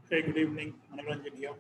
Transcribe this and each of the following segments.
Hey, good evening. Manoranjan here.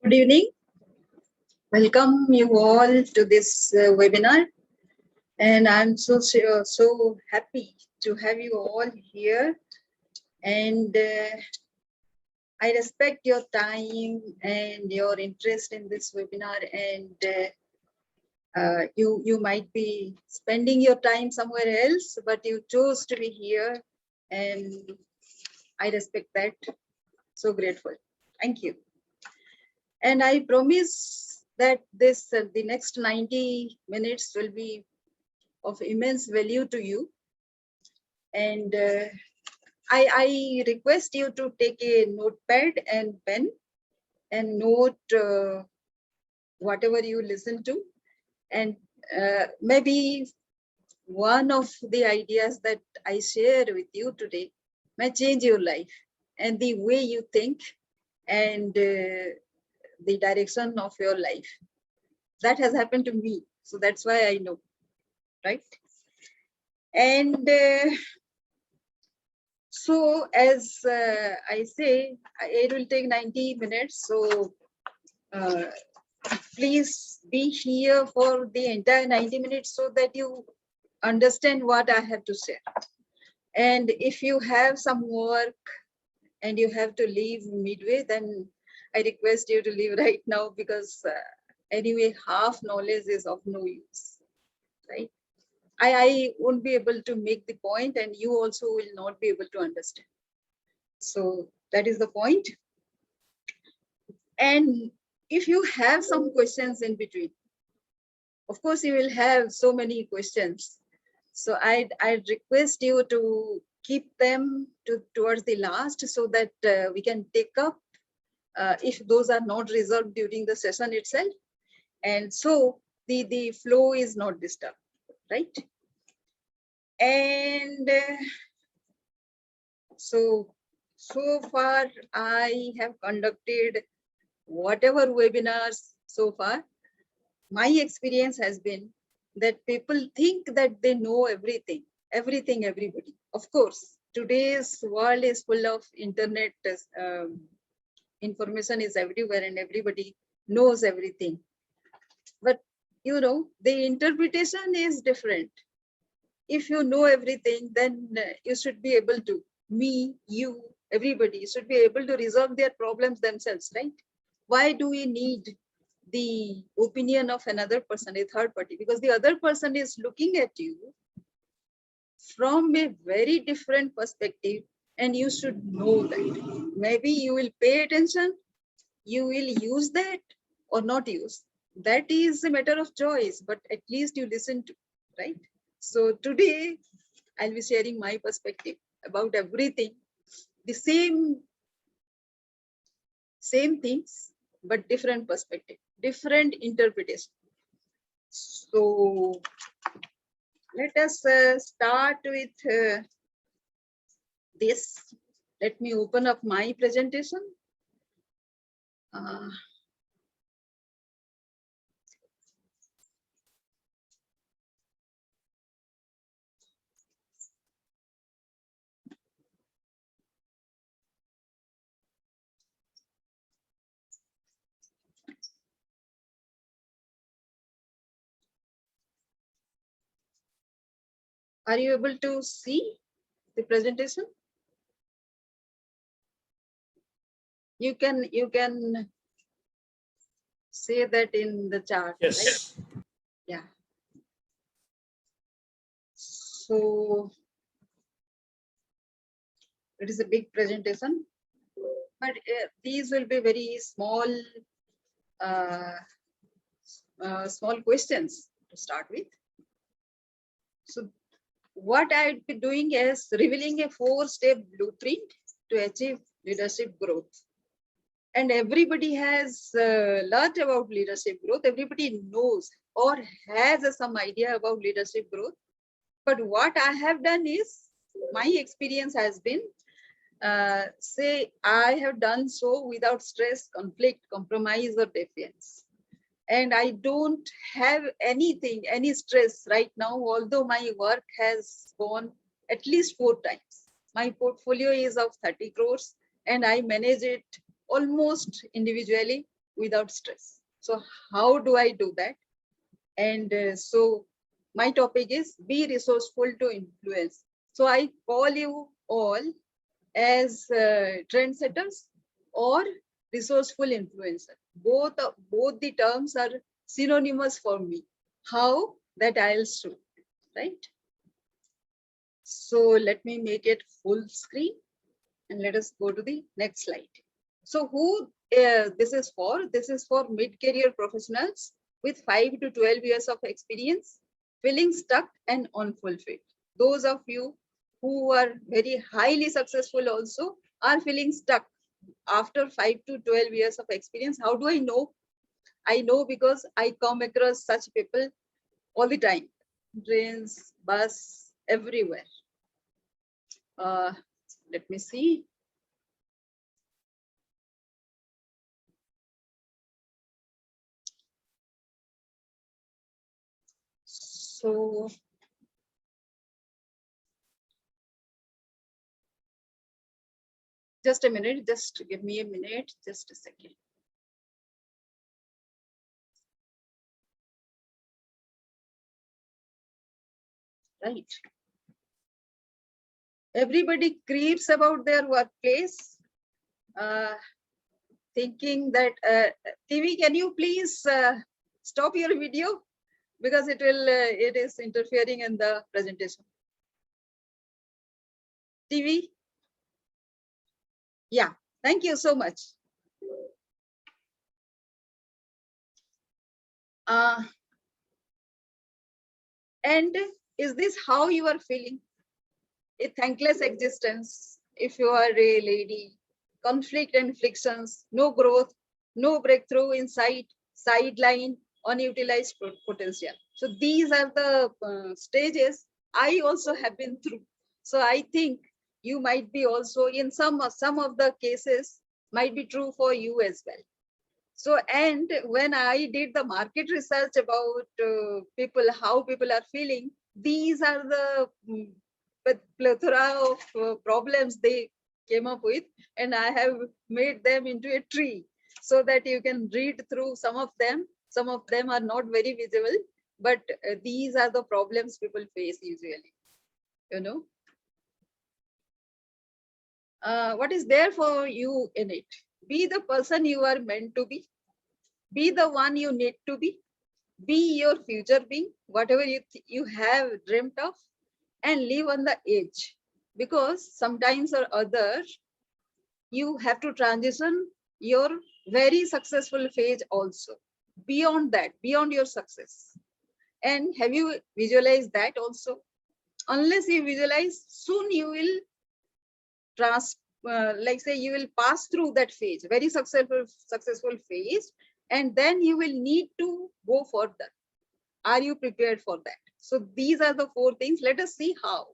Good evening. Welcome you all to this webinar. And I'm so happy to have you all here. And I respect your time and your interest in this webinar. And you might be spending your time somewhere else, but you chose to be here. And I respect that. So grateful. Thank you. And I promise that the next 90 minutes will be of immense value to you. And I request you to take a notepad and pen and note whatever you listen to. And maybe one of the ideas that I share with you today may change your life and the way you think and the direction of your life. That has happened to me. So that's why I know, right? And so as I say, it will take 90 minutes. So please be here for the entire 90 minutes so that you understand what I have to say. And if you have some work and you have to leave midway, then I request you to leave right now because anyway, half knowledge is of no use, right? I won't be able to make the point, and you also will not be able to understand. So that is the point. And if you have some questions in between, of course, you will have so many questions. So I'd request you to keep them towards the last so that we can take up if those are not resolved during the session itself. And so the flow is not disturbed, right? And so far I have conducted whatever webinars so far. My experience has been that people think that they know everything, everybody. Of course, today's world is full of internet, information is everywhere and everybody knows everything. But you know, the interpretation is different. If you know everything, then you should be able to, me, you, everybody should be able to resolve their problems themselves, right? Why do we need the opinion of another person, a third party? Because the other person is looking at you from a very different perspective, and you should know that. Maybe you will pay attention, you will use that or not use. That is a matter of choice, but at least you listen to, right? So today I'll be sharing my perspective about everything, the same things, but different perspective, different interpretation. So let us start with this. Let me open up my presentation. Are you able to see the presentation? You can say that in the chart. Yes. Right? Yeah. So it is a big presentation, but these will be very small, small questions to start with. So what I'd be doing is revealing a 4-step blueprint to achieve leadership growth. And everybody has learned about leadership growth. Everybody knows or has some idea about leadership growth. But what I have done is, my experience has been, say, I have done so without stress, conflict, compromise, or defiance. And I don't have anything, any stress right now, although my work has gone at least 4 times. My portfolio is of 30 crores and I manage it almost individually without stress. So how do I do that? And so my topic is be resourceful to influence. So I call you all as trendsetters or resourceful influencer. Both the terms are synonymous for me. How? That I'll show, right? So let me make it full screen and let us go to the next slide. So who this is for? This is for mid-career professionals with 5 to 12 years of experience, feeling stuck and unfulfilled. Those of you who are very highly successful also are feeling stuck after 5 to 12 years of experience. How do I know? I know because I come across such people all the time. Trains, bus, everywhere. Let me see. So just a minute, just give me a minute, just a second. Right. Everybody creeps about their workplace, thinking that, TV, can you please stop your video? because it is interfering in the presentation. TV? Yeah, thank you so much. And is this how you are feeling? A thankless existence, if you are a lady, conflict and frictions, no growth, no breakthrough inside, sideline, unutilized potential. So these are the stages I also have been through. So I think you might be also in some of the cases might be true for you as well. So, and when I did the market research about people, how people are feeling, these are the plethora of problems they came up with, and I have made them into a tree so that you can read through some of them. Some of them are not very visible, but these are the problems people face usually, you know. What is there for you in it? Be the person you are meant to be the one you need to be your future being, whatever you have dreamt of, and live on the edge, because sometimes or other you have to transition your very successful phase also, beyond that, beyond your success. And have you visualized that also? Unless you visualize, soon you will like say you will pass through that phase, very successful phase, and then you will need to go further. Are you prepared for that? So these are the 4 things. Let us see how.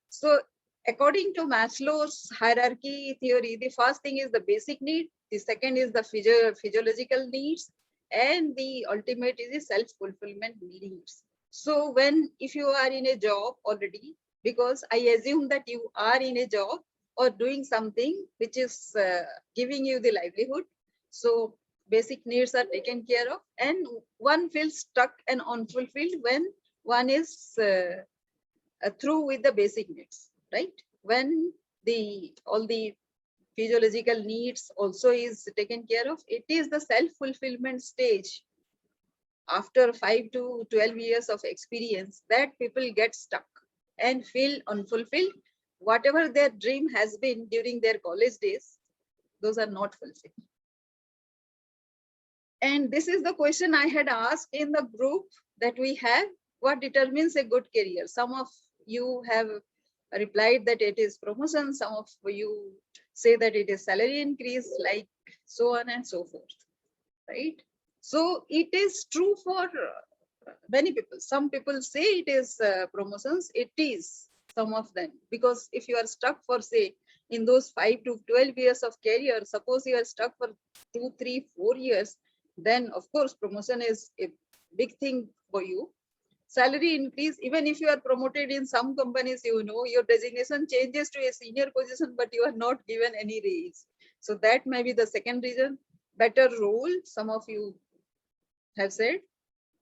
So according to Maslow's hierarchy theory, the first thing is the basic need, the second is the physiological needs, and the ultimate is the self-fulfillment needs. So if you are in a job already, because I assume that you are in a job or doing something which is giving you the livelihood, so basic needs are taken care of, and one feels stuck and unfulfilled when one is through with the basic needs, right? When all the physiological needs also is taken care of, it is the self-fulfillment stage after 5 to 12 years of experience that people get stuck and feel unfulfilled. Whatever their dream has been during their college days, those are not fulfilled. And this is the question I had asked in the group that we have: what determines a good career? Some of you have replied that it is promotion, some of you say that it is salary increase, like so on and so forth, right? So it is true for many people. Some people say it is promotions. It is some of them, because if you are stuck for, say, in those 5 to 12 years of career, suppose you are stuck for 2, 3, 4 years, then of course promotion is a big thing for you. Salary increase, even if you are promoted in some companies, you know, your designation changes to a senior position, but you are not given any raise. So that may be the second reason. Better role, some of you have said.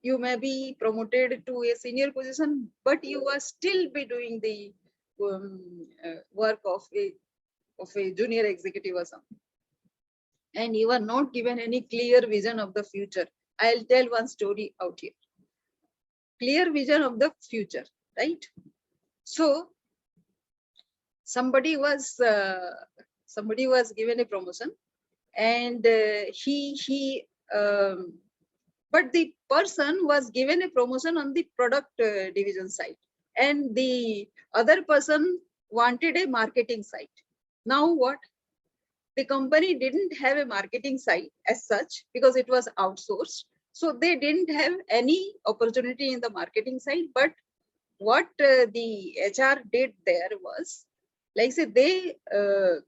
You may be promoted to a senior position, but you are still be doing the work of a junior executive or something. And you are not given any clear vision of the future. I'll tell one story out here. Clear vision of the future, right? So somebody was given a promotion, and but the person was given a promotion on the product division side, and the other person wanted a marketing side. Now what? The company didn't have a marketing side as such because it was outsourced. So they didn't have any opportunity in the marketing side. But what the HR did there was, like say, they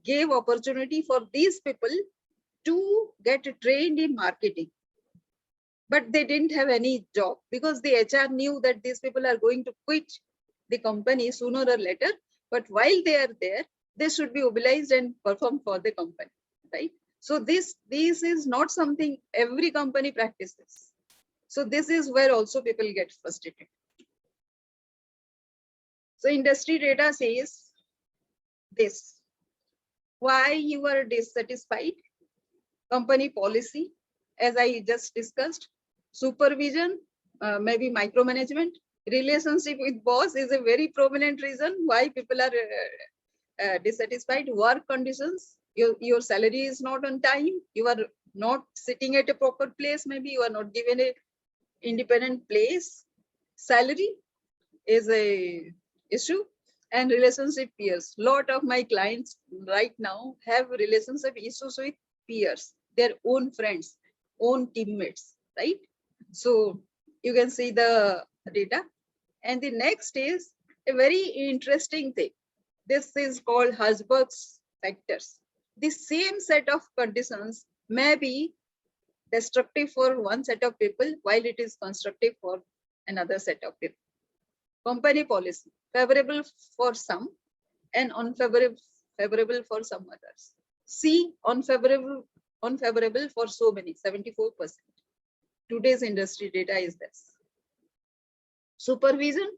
gave opportunity for these people to get trained in marketing. But they didn't have any job because the HR knew that these people are going to quit the company sooner or later. But while they are there, they should be mobilized and perform for the company, right? So this is not something every company practices. So this is where also people get frustrated. So industry data says this: why you are dissatisfied, company policy, as I just discussed, supervision, maybe micromanagement. Relationship with boss is a very prominent reason why people are dissatisfied. Work conditions, your salary is not on time, you are not sitting at a proper place, maybe you are not given a independent place. Salary is a issue, and relationship peers. Lot of my clients right now have relationship issues with peers, their own friends, own teammates, right? So you can see the data. And the next is a very interesting thing. This is called Herzberg's factors. The same set of conditions may be destructive for one set of people while it is constructive for another set of people. Company policy, favorable for some and unfavorable for some others. C, unfavorable for so many, 74%. Today's industry data is this. Supervision,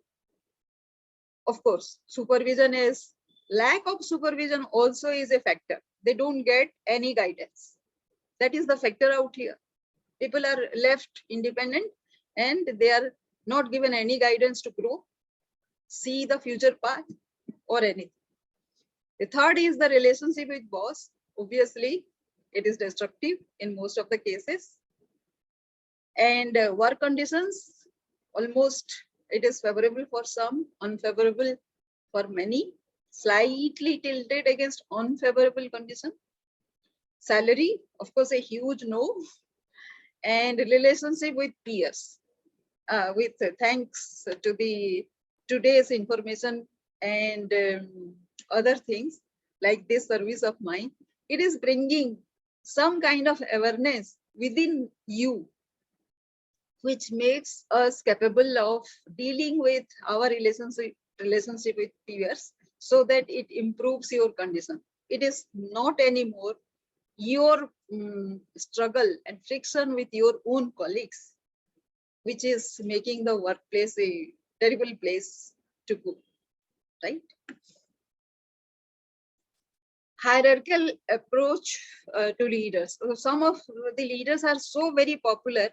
of course, supervision is, lack of supervision also is a factor. They don't get any guidance. That is the factor out here. People are left independent and they are not given any guidance to grow, see the future path or anything. The third is the relationship with boss. Obviously, it is destructive in most of the cases. And work conditions, almost it is favorable for some, unfavorable for many, slightly tilted against unfavorable condition. Salary, of course, a huge no. And relationship with peers, with thanks to the today's information and other things like this service of mine, it is bringing some kind of awareness within you, which makes us capable of dealing with our relationship with peers so that it improves your condition. It is not anymore your struggle and friction with your own colleagues, which is making the workplace a terrible place to go, right? Hierarchical approach to leaders. So some of the leaders are so very popular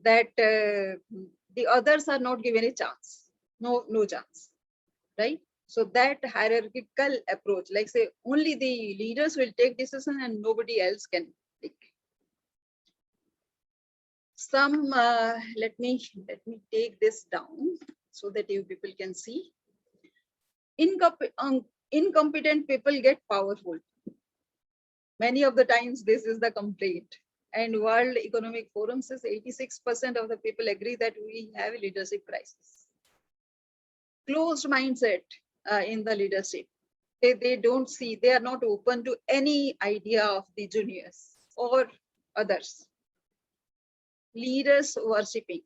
that the others are not given a chance, no chance, right? So that hierarchical approach, like say only the leaders will take decision and nobody else can take. Some let me take this down so that you people can see. Incompetent people get powerful. Many of the times this is the complaint. And World Economic Forum says 86% of the people agree that we have a leadership crisis. Closed mindset in the leadership. They don't see, they are not open to any idea of the juniors or others. Leaders worshipping.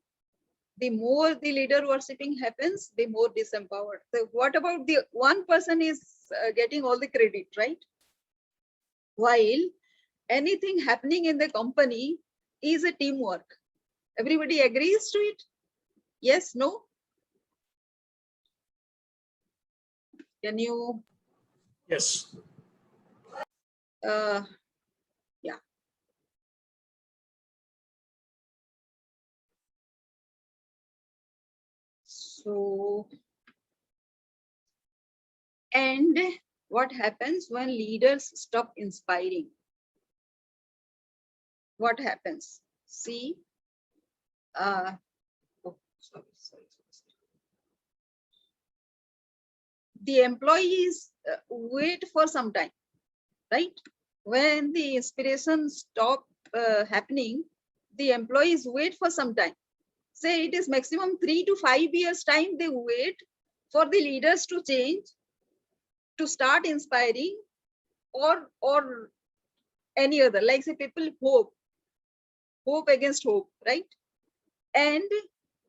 The more the leader worshipping happens, the more disempowered. So what about the one person is getting all the credit, right? While anything happening in the company is a teamwork. Everybody agrees to it? Yes, no? Can you? Yes. Yeah. So, and what happens when leaders stop inspiring? What happens? See, oh, sorry. The employees wait for some time, right? When the inspiration stop happening, the employees wait for some time. Say it is maximum 3 to 5 years time they wait for the leaders to change, to start inspiring, or any other, like say people hope against hope, right? And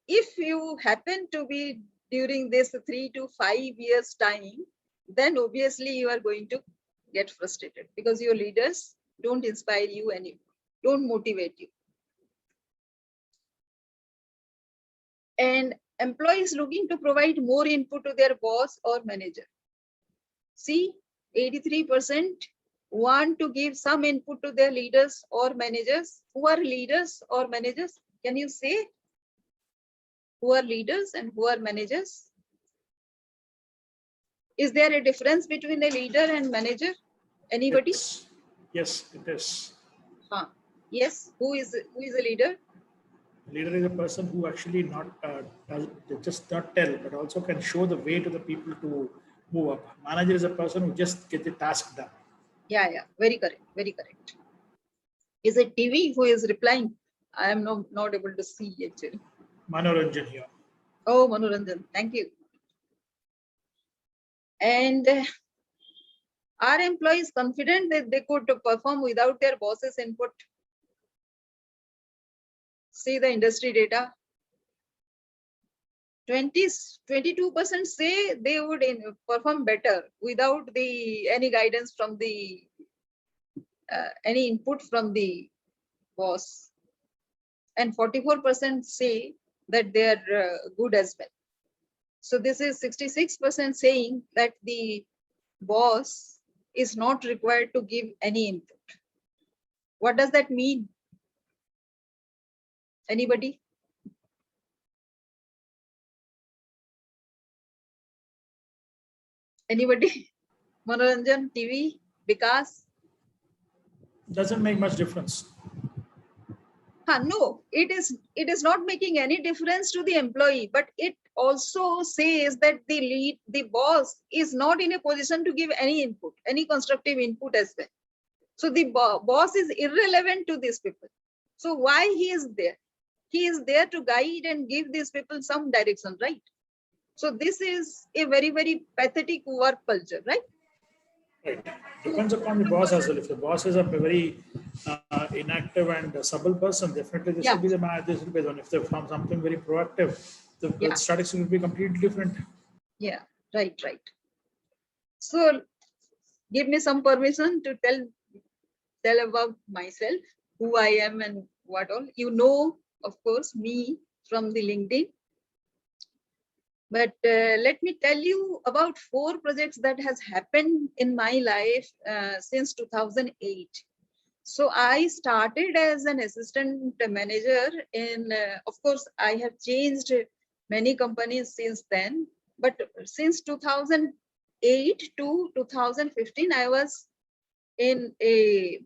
if you happen to be during this 3 to 5 years time, then obviously you are going to get frustrated because your leaders don't inspire you anymore, don't motivate you. And employees looking to provide more input to their boss or manager. See, 83% want to give some input to their leaders or managers. Who are leaders or managers? Can you say? who are leaders and who are managers? Is there a difference between a leader and manager? Anybody? Yes, yes, it is. Huh. Yes. Who is a leader? Leader is a person who actually not does just not tell, but also can show the way to the people to move up. Manager is a person who just get the task done. Yeah, yeah. Very correct. Very correct. Is it TV who is replying? I am not able to see actually. Manoranjan here. Oh, Manoranjan. Thank you. And are employees confident that they could perform without their boss's input? See the industry data. 22% say they would perform better without any guidance from the any input from the boss, and 44% say that they are good as well. So this is 66% saying that the boss is not required to give any input. What does that mean? Anybody? Anybody? Manoranjan, TV, Vikas? Doesn't make much difference. No, it is not making any difference to the employee, but it also says that the boss is not in a position to give any input, any constructive input as well. So the boss is irrelevant to these people. So why he is there? He is there to guide and give these people some direction, right? So this is a very, very pathetic work culture, right? Right. Depends upon the boss as well. If the boss is a very inactive and supple person, definitely this Yeah. will be the man. This will be the one. If they're from something very proactive, the Yeah. statistics will be completely different. Yeah, right, right. So give me some permission to tell about myself, who I am and what all. You know, of course, me from the LinkedIn. But let me tell you about 4 projects that has happened in my life since 2008. So I started as an assistant manager in, of course, I have changed many companies since then. But since 2008 to 2015, I was in a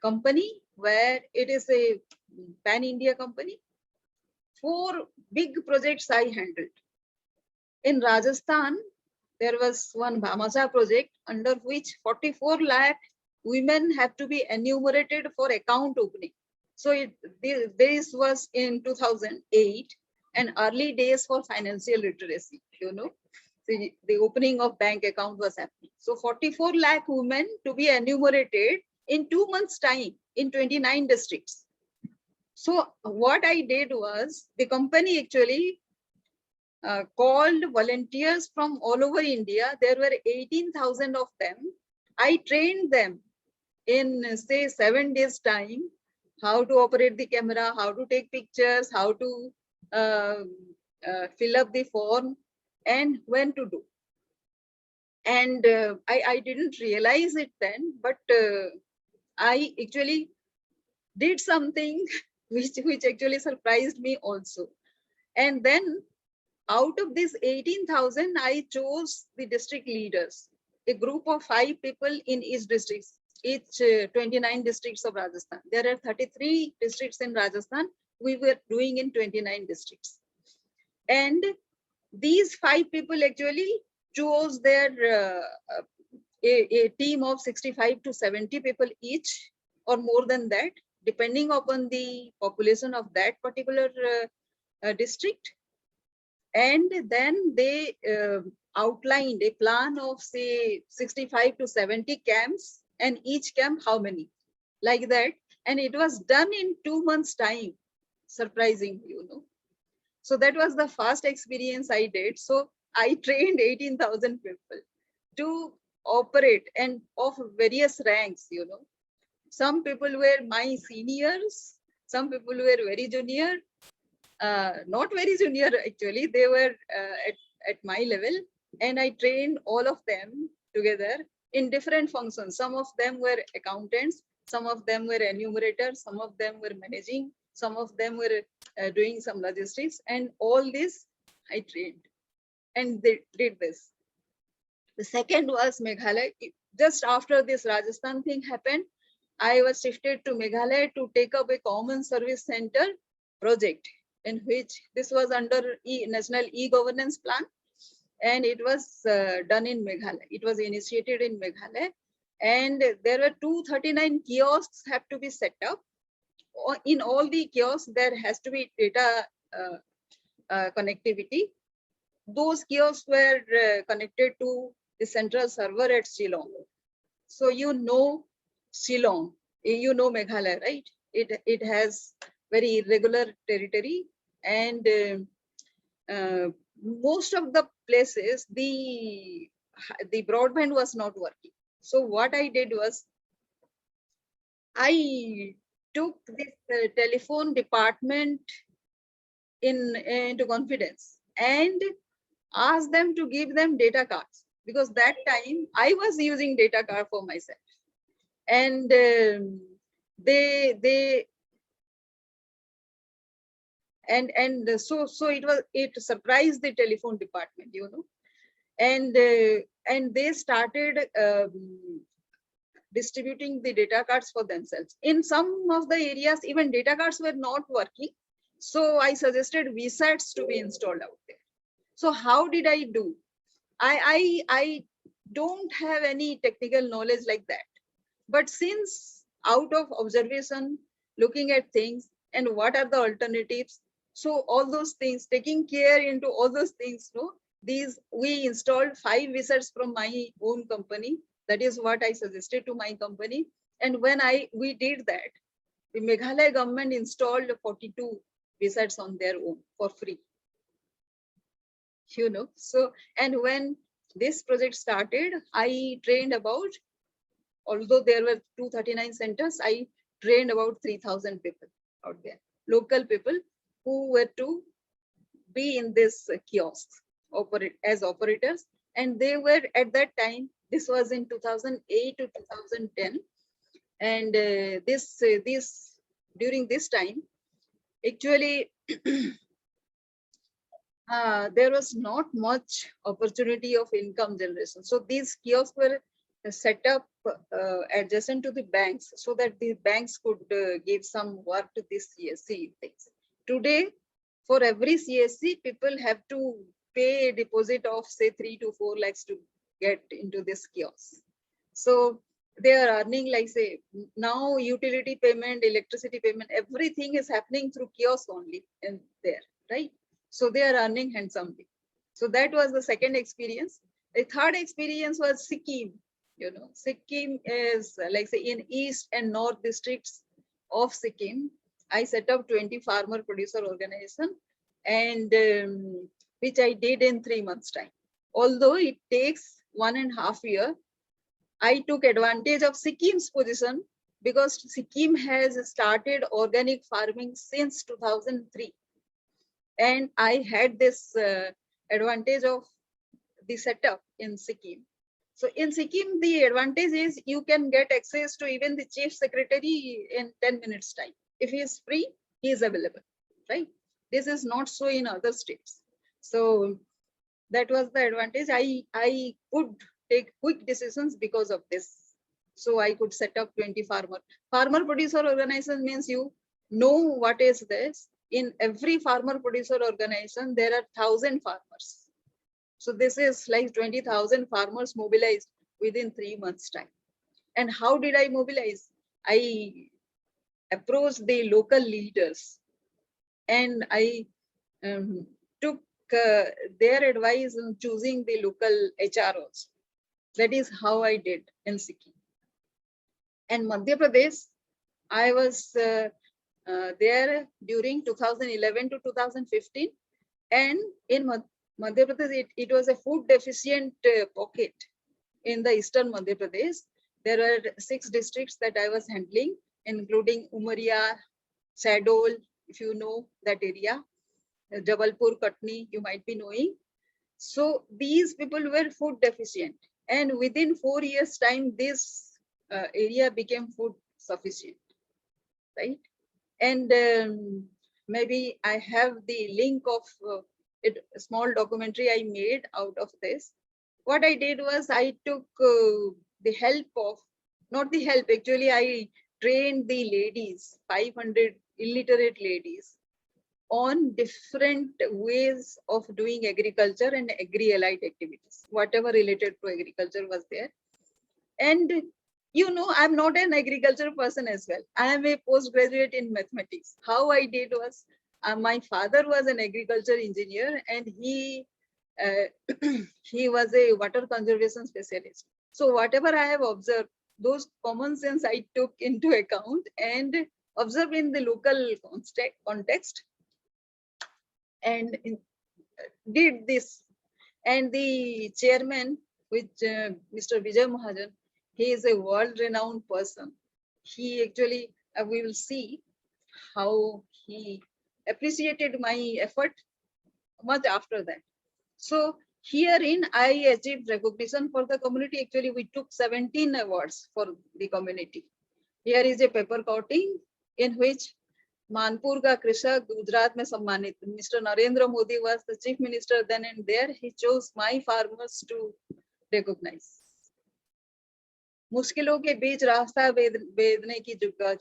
company where it is a pan-India company. 4 big projects I handled. In Rajasthan, there was one Bhamasa project under which 44 lakh women have to be enumerated for account opening. So this was in 2008 and early days for financial literacy, you know. The opening of bank account was happening. So 44 lakh women to be enumerated in 2 months' time in 29 districts. So what I did was the company actually called volunteers from all over India. There were 18,000 of them. I trained them in say 7 days time, how to operate the camera, how to take pictures, how to fill up the form and when to do. And I didn't realize it then, but I actually did something which actually surprised me also. And then out of this 18,000, I chose the district leaders, a group of 5 people in each district, each 29 districts of Rajasthan. There are 33 districts in Rajasthan. We were doing in 29 districts. And these 5 people actually chose their a team of 65 to 70 people each or more than that, depending upon the population of that particular district. And then they outlined a plan of say 65 to 70 camps, and each camp how many, like that. And it was done in 2 months time, surprising, you know. So that was the first experience I did. So I trained 18,000 people to operate and of various ranks, you know. Some people were my seniors, some people were very junior, not very junior actually, they were at my level, and I trained all of them together in different functions. Some of them were accountants, some of them were enumerators, some of them were managing, Some of them were doing some logistics, and all this I trained, and they did this. The second was Meghalaya. Just after this Rajasthan thing happened, I was shifted to Meghalaya to take up a common service center project, in which this was under National E-Governance Plan, and it was done in Meghalaya. It was initiated in Meghalaya, and there were 239 kiosks have to be set up. In all the kiosks, there has to be data connectivity. Those kiosks were connected to the central server at Shillong. So you know Shillong, you know Meghalaya, right? It has very irregular territory, and most of the places the broadband was not working. So what I did was I took this telephone department into confidence and asked them to give them data cards, because that time I was using data card for myself, and so it surprised the telephone department, you know, and they started distributing the data cards for themselves. In some of the areas, even data cards were not working. So I suggested VSATs to be installed out there. So how did I do? I don't have any technical knowledge like that. But since out of observation, looking at things and what are the alternatives, so all those things, taking care into all those things, no, we installed 5 VSATs from my own company. That is what I suggested to my company. And when we did that, the Meghalaya government installed 42 VSATs on their own for free. You know, so, and when this project started, I trained about, although there were 239 centers, I trained about 3,000 people out there, local people who were to be in this kiosk as operators. And they were at that time, this was in 2008 to 2010. And during this time, actually, there was not much opportunity of income generation. So these kiosks were set up adjacent to the banks, so that the banks could give some work to these CSC things. Today, for every CSC, people have to pay a deposit of say 3 to 4 lakhs to get into this kiosk. So they are earning, like say now utility payment, electricity payment, everything is happening through kiosk only in there, right? So they are earning handsomely. So that was the second experience. The third experience was Sikkim. You know, Sikkim is like say in east and north districts of Sikkim. I set up 20 farmer producer organization, and which I did in 3 months time. Although it takes 1.5 years, I took advantage of Sikkim's position, because Sikkim has started organic farming since 2003. And I had this advantage of the setup in Sikkim. So in Sikkim, the advantage is you can get access to even the chief secretary in 10 minutes time. If he is free, he is available, right? This is not so in other states. So that was the advantage. I could take quick decisions because of this. So I could set up 20 farmer producer organization. Means you know what is this. In every farmer producer organization, there are 1,000 farmers. So this is like 20,000 farmers mobilized within 3 months time. And how did I mobilize? I approached the local leaders, and I took their advice in choosing the local HROs. That is how I did in Sikkim. And Madhya Pradesh, I was there during 2011 to 2015. And in Madhya Pradesh, it was a food deficient pocket in the eastern Madhya Pradesh. There were 6 districts that I was handling, including Umaria, Shahdol, if you know that area, Jabalpur, Katni, you might be knowing. So these people were food deficient. And within 4 years time, this area became food sufficient, right? And maybe I have the link of a small documentary I made out of this. What I did was I took the help of, not the help, actually I trained the ladies, 500 illiterate ladies, on different ways of doing agriculture and agri-allied activities, whatever related to agriculture was there. And you know, I'm not an agriculture person as well. I am a postgraduate in mathematics. How I did was, my father was an agriculture engineer, and he he was a water conservation specialist. So whatever I have observed, those common sense I took into account and observed in the local context, and did this. And the chairman, which Mr. Vijay Mahajan, he is a world-renowned person. He actually, we will see how he appreciated my effort much after that. So herein I achieved recognition for the community. Actually, we took 17 awards for the community. Here is a paper coating in which Manpur का कृषक गुजरात में सम्मानित mister Narendra Modi was the chief minister then, and there he chose my farmers to recognize. मुश्किलों के बीच रास्ता बेदने की जुगत.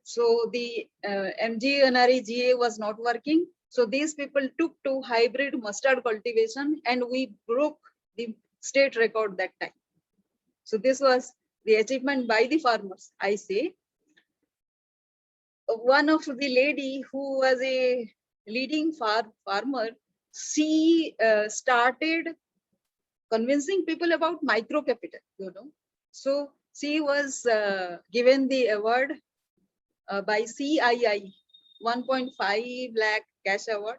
So the MG GA was not working. So these people took to hybrid mustard cultivation, and we broke the state record that time. So this was the achievement by the farmers, I say. One of the lady who was a leading farmer, she started convincing people about micro capital, you know. So she was given the award by CII, 1.5 lakh cash award.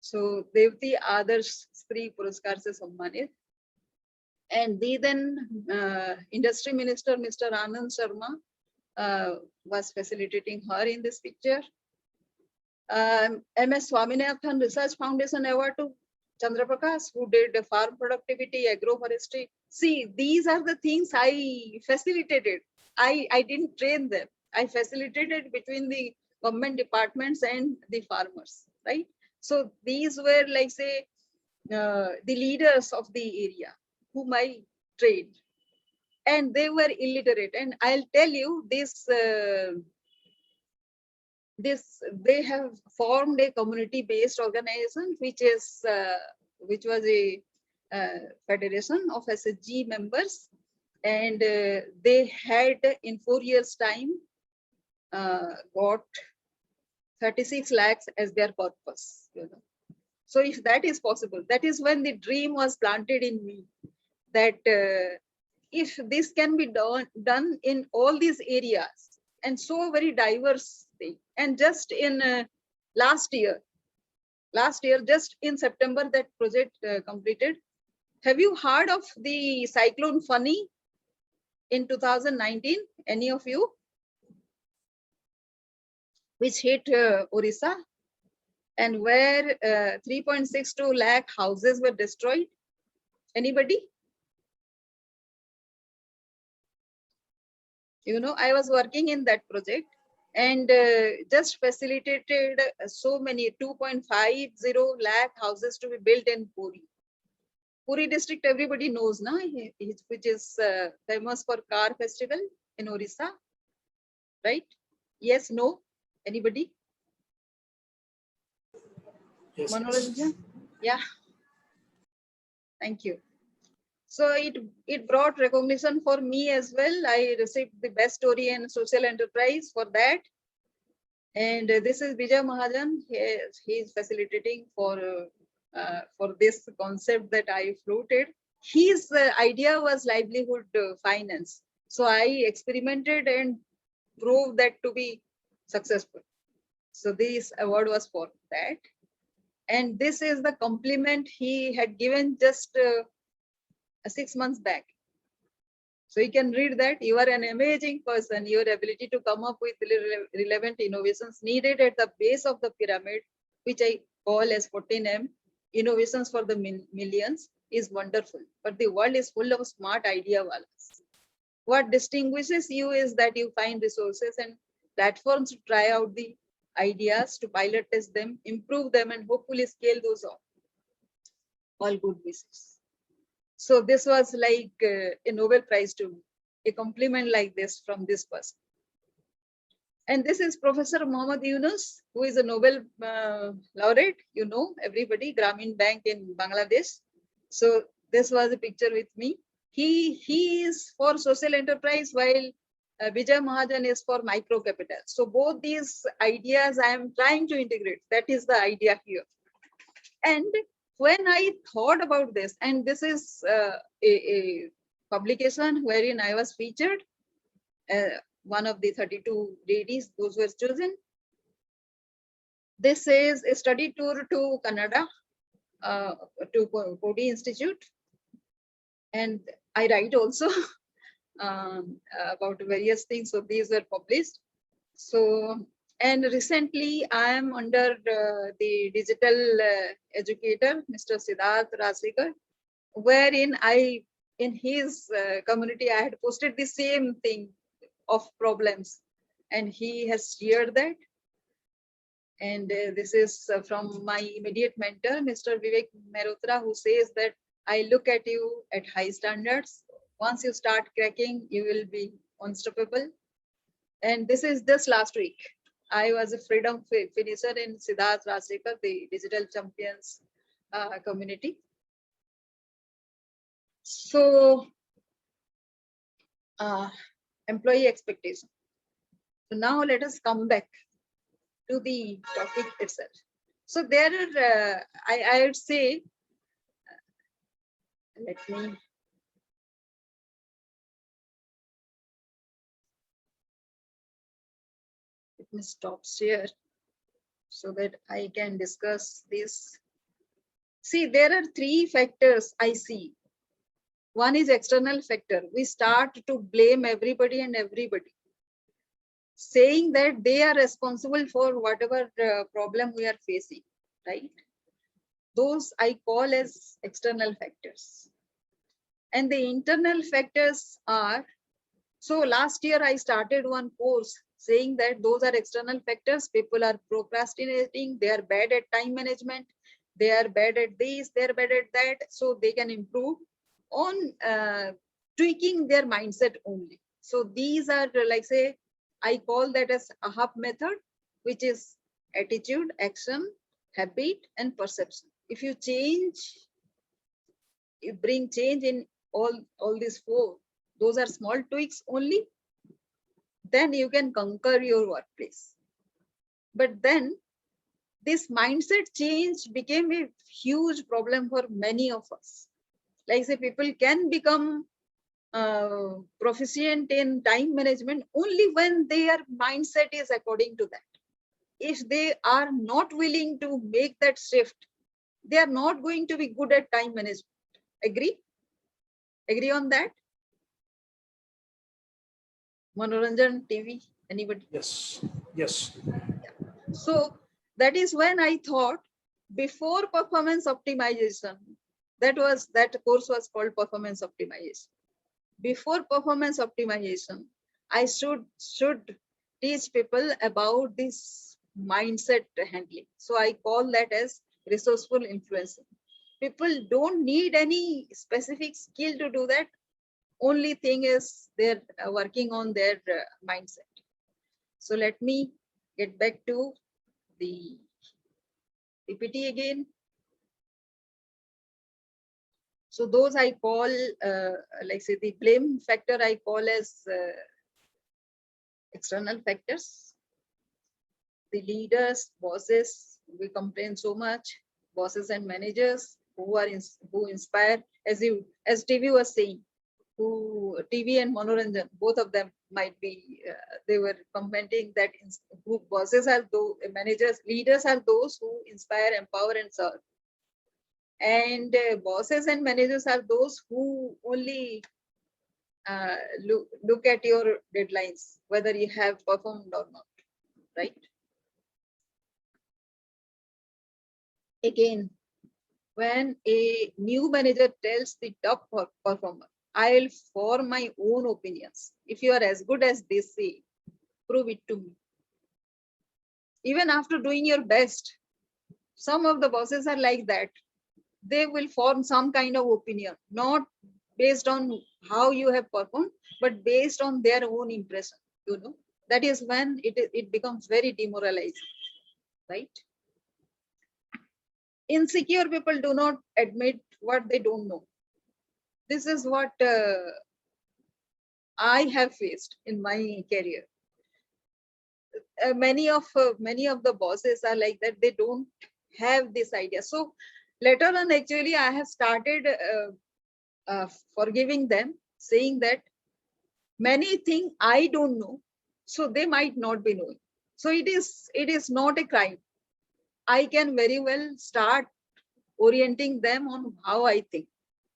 So Devti Adarsh Stree Puraskar se सम्मानित. And the then industry minister, Mr. Anand Sharma, was facilitating her in this picture. MS Swaminathan Research Foundation Award to Chandra Prakash, who did farm productivity, agroforestry. See, these are the things I facilitated. I didn't train them. I facilitated between the government departments and the farmers, right? So these were, like, say, the leaders of the area whom I trained. And they were illiterate. And I'll tell you this, they have formed a community-based organization, which was a federation of SHG members, and they had in 4 years' time got 36 lakhs as their purpose. You know, so if that is possible, that is when the dream was planted in me, that if this can be done in all these areas, and so very diverse thing. And just in last year, just in September, that project completed. Have you heard of the cyclone Fani in 2019? Any of you? Which hit Orissa, and where 3.62 lakh houses were destroyed. Anybody? You know, I was working in that project, and just facilitated so many 2.50 lakh houses to be built in Puri. Puri district, everybody knows, na, which is famous for car festival in Orissa, right? Yes, no? Anybody? Yes. Manoranjan? Yeah. Thank you. So it brought recognition for me as well. I received the best story in social enterprise for that. And this is Vijay Mahajan. He is facilitating for this concept that I floated. His idea was livelihood finance. So I experimented and proved that to be successful. So this award was for that. And this is the compliment he had given just 6 months back. So you can read that you are an amazing person. Your ability to come up with relevant innovations needed at the base of the pyramid, which I call as 14M, innovations for the millions, is wonderful. But the world is full of smart idea wallahs. What distinguishes you is that you find resources and platforms to try out the ideas, to pilot test them, improve them, and hopefully scale those up. All good wishes. So this was like a Nobel Prize to me, a compliment like this from this person. And this is Professor Mohammad Yunus, who is a Nobel laureate, you know, everybody, Grameen Bank in Bangladesh. So this was a picture with me. He is for social enterprise, while Vijay Mahajan is for micro capital. So both these ideas I am trying to integrate. That is the idea here. And when I thought about this, and this is a publication wherein I was featured, one of the 32 ladies, those were chosen. This is a study tour to Canada, to Coady Institute. And I write also about various things. So these were published. So, and recently I am under the digital educator, Mr. Siddharth Rasikar, wherein in his community, I had posted the same thing of problems, and he has shared that. And this is from my immediate mentor, Mr. Vivek Mehrotra, who says that I look at you at high standards. Once you start cracking, you will be unstoppable. And this is just last week. I was a freedom finisher in Siddharth Rasikar, the Digital Champions community. So, employee expectation. So now let us come back to the topic itself. So there are, I would say, let me stop share so that I can discuss this. See, there are three factors I see. One is external factor. We start to blame everybody and everybody, saying that they are responsible for whatever problem we are facing, right? Those I call as external factors. And the internal factors are, so last year I started one course saying that those are external factors. People are procrastinating, they are bad at time management, they are bad at this, they are bad at that, so they can improve on tweaking their mindset only. So these are, like, say, I call that as AHAP method, which is attitude, action, habit, and perception. If you change, you bring change in all these four, those are small tweaks only, then you can conquer your workplace. But then this mindset change became a huge problem for many of us. Like, say, people can become proficient in time management only when their mindset is according to that. If they are not willing to make that shift, they are not going to be good at time management. Agree? Agree on that? Manoranjan, TV, anybody? Yes. Yes. So that is when I thought, before performance optimization, that course was called performance optimization. Before performance optimization, I should teach people about this mindset handling. So I call that as resourceful influencing. People don't need any specific skill to do that. Only thing is they're working on their mindset. So let me get back to the PPT again. So those I call, like, say, the blame factor I call as external factors. The leaders, bosses, we complain so much, bosses and managers who inspire, as TV was saying, who TV and Manoranjan, both of them might be, they were commenting that who bosses are those, managers, leaders are those who inspire, empower, and serve. And bosses and managers are those who only look at your deadlines, whether you have performed or not, right? Again, when a new manager tells the top performer, I'll form my own opinions. If you are as good as they say, prove it to me. even after doing your best, some of the bosses are like that. They will form some kind of opinion, not based on how you have performed, but based on their own impression. That is when it becomes very demoralizing, right? Insecure people do not admit what they don't know. This is what I have faced in my career. Many of the bosses are like that. They don't have this idea. So later on, actually, I have started forgiving them, saying that many things I don't know, so they might not be knowing. So it is not a crime. I can very well start orienting them on how I think.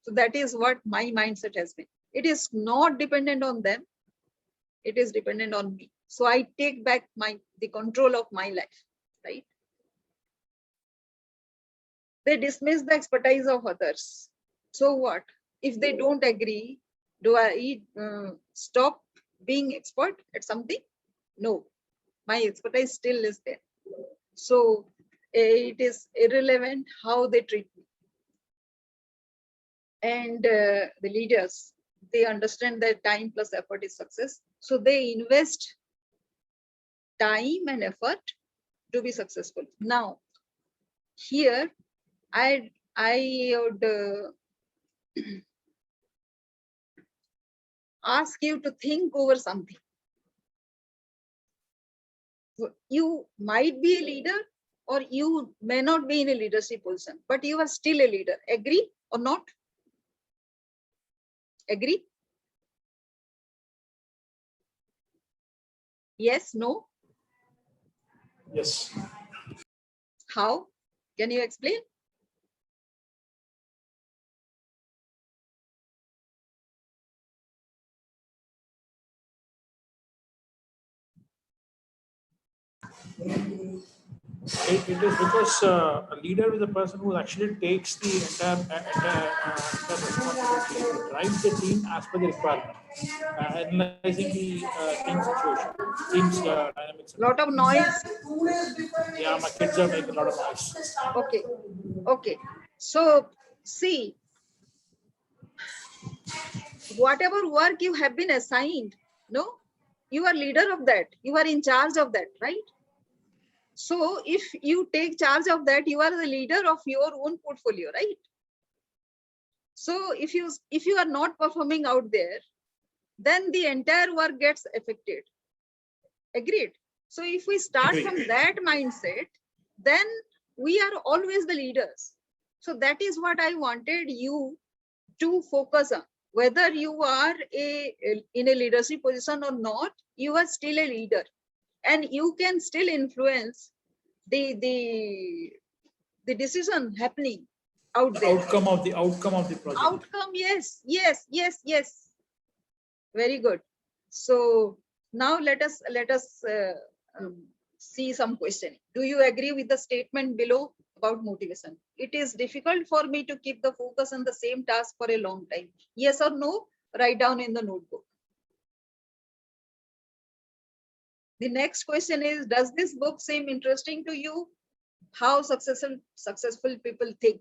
So that is what my mindset has been. It is not dependent on them. It is dependent on me. So I take back the control of my life, right? They dismiss the expertise of others. So what? If they don't agree, do I stop being expert at something? No, my expertise still is there. So it is irrelevant how they treat me. And the leaders, they understand that time plus effort is success. So they invest time and effort to be successful. Now, here I would ask you to think over something. You might be a leader or you may not be in a leadership position, but you are still a leader. Agree or not? Agree? Yes, no? Yes. How? Can you explain? It is because a leader is a person who actually takes the entire responsibility to drive the team as per the requirement, analyzing the team situation, team's dynamics. Lot of noise. Yeah, my kids are making a lot of noise. Okay. Okay. So see, whatever work you have been assigned, no, you are leader of that. You are in charge of that, right? So if you take charge of that, you are the leader of your own portfolio, right? So if you are not performing out there, then the entire work gets affected. Agreed? So if we start Agree. from that mindset, then we are always the leaders. So that is what I wanted you to focus on. Whether you are in a leadership position or not, you are still a leader, and you can still influence the decision happening out The there. outcome of the project. Outcome, yes, yes, yes, yes. Very good. So now let us see some questioning. Do you agree with the statement below about motivation? It is difficult for me to keep the focus on the same task for a long time. Yes or no? Write down in the notebook. The next question is, does this book seem interesting to you? How successful people think?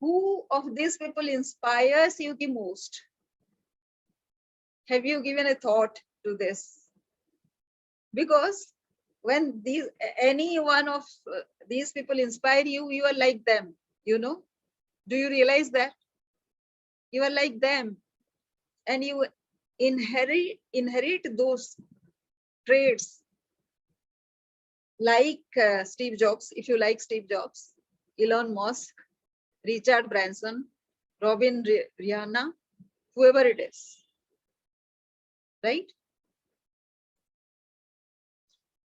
Who of these people inspires you the most? Have you given a thought to this? Because when any one of these people inspire you, you are like them, do you realize that you are like them, and you inherit those traits, like Steve Jobs, if you like Steve Jobs, Elon Musk, Richard Branson, Robin Rihanna, whoever it is, right?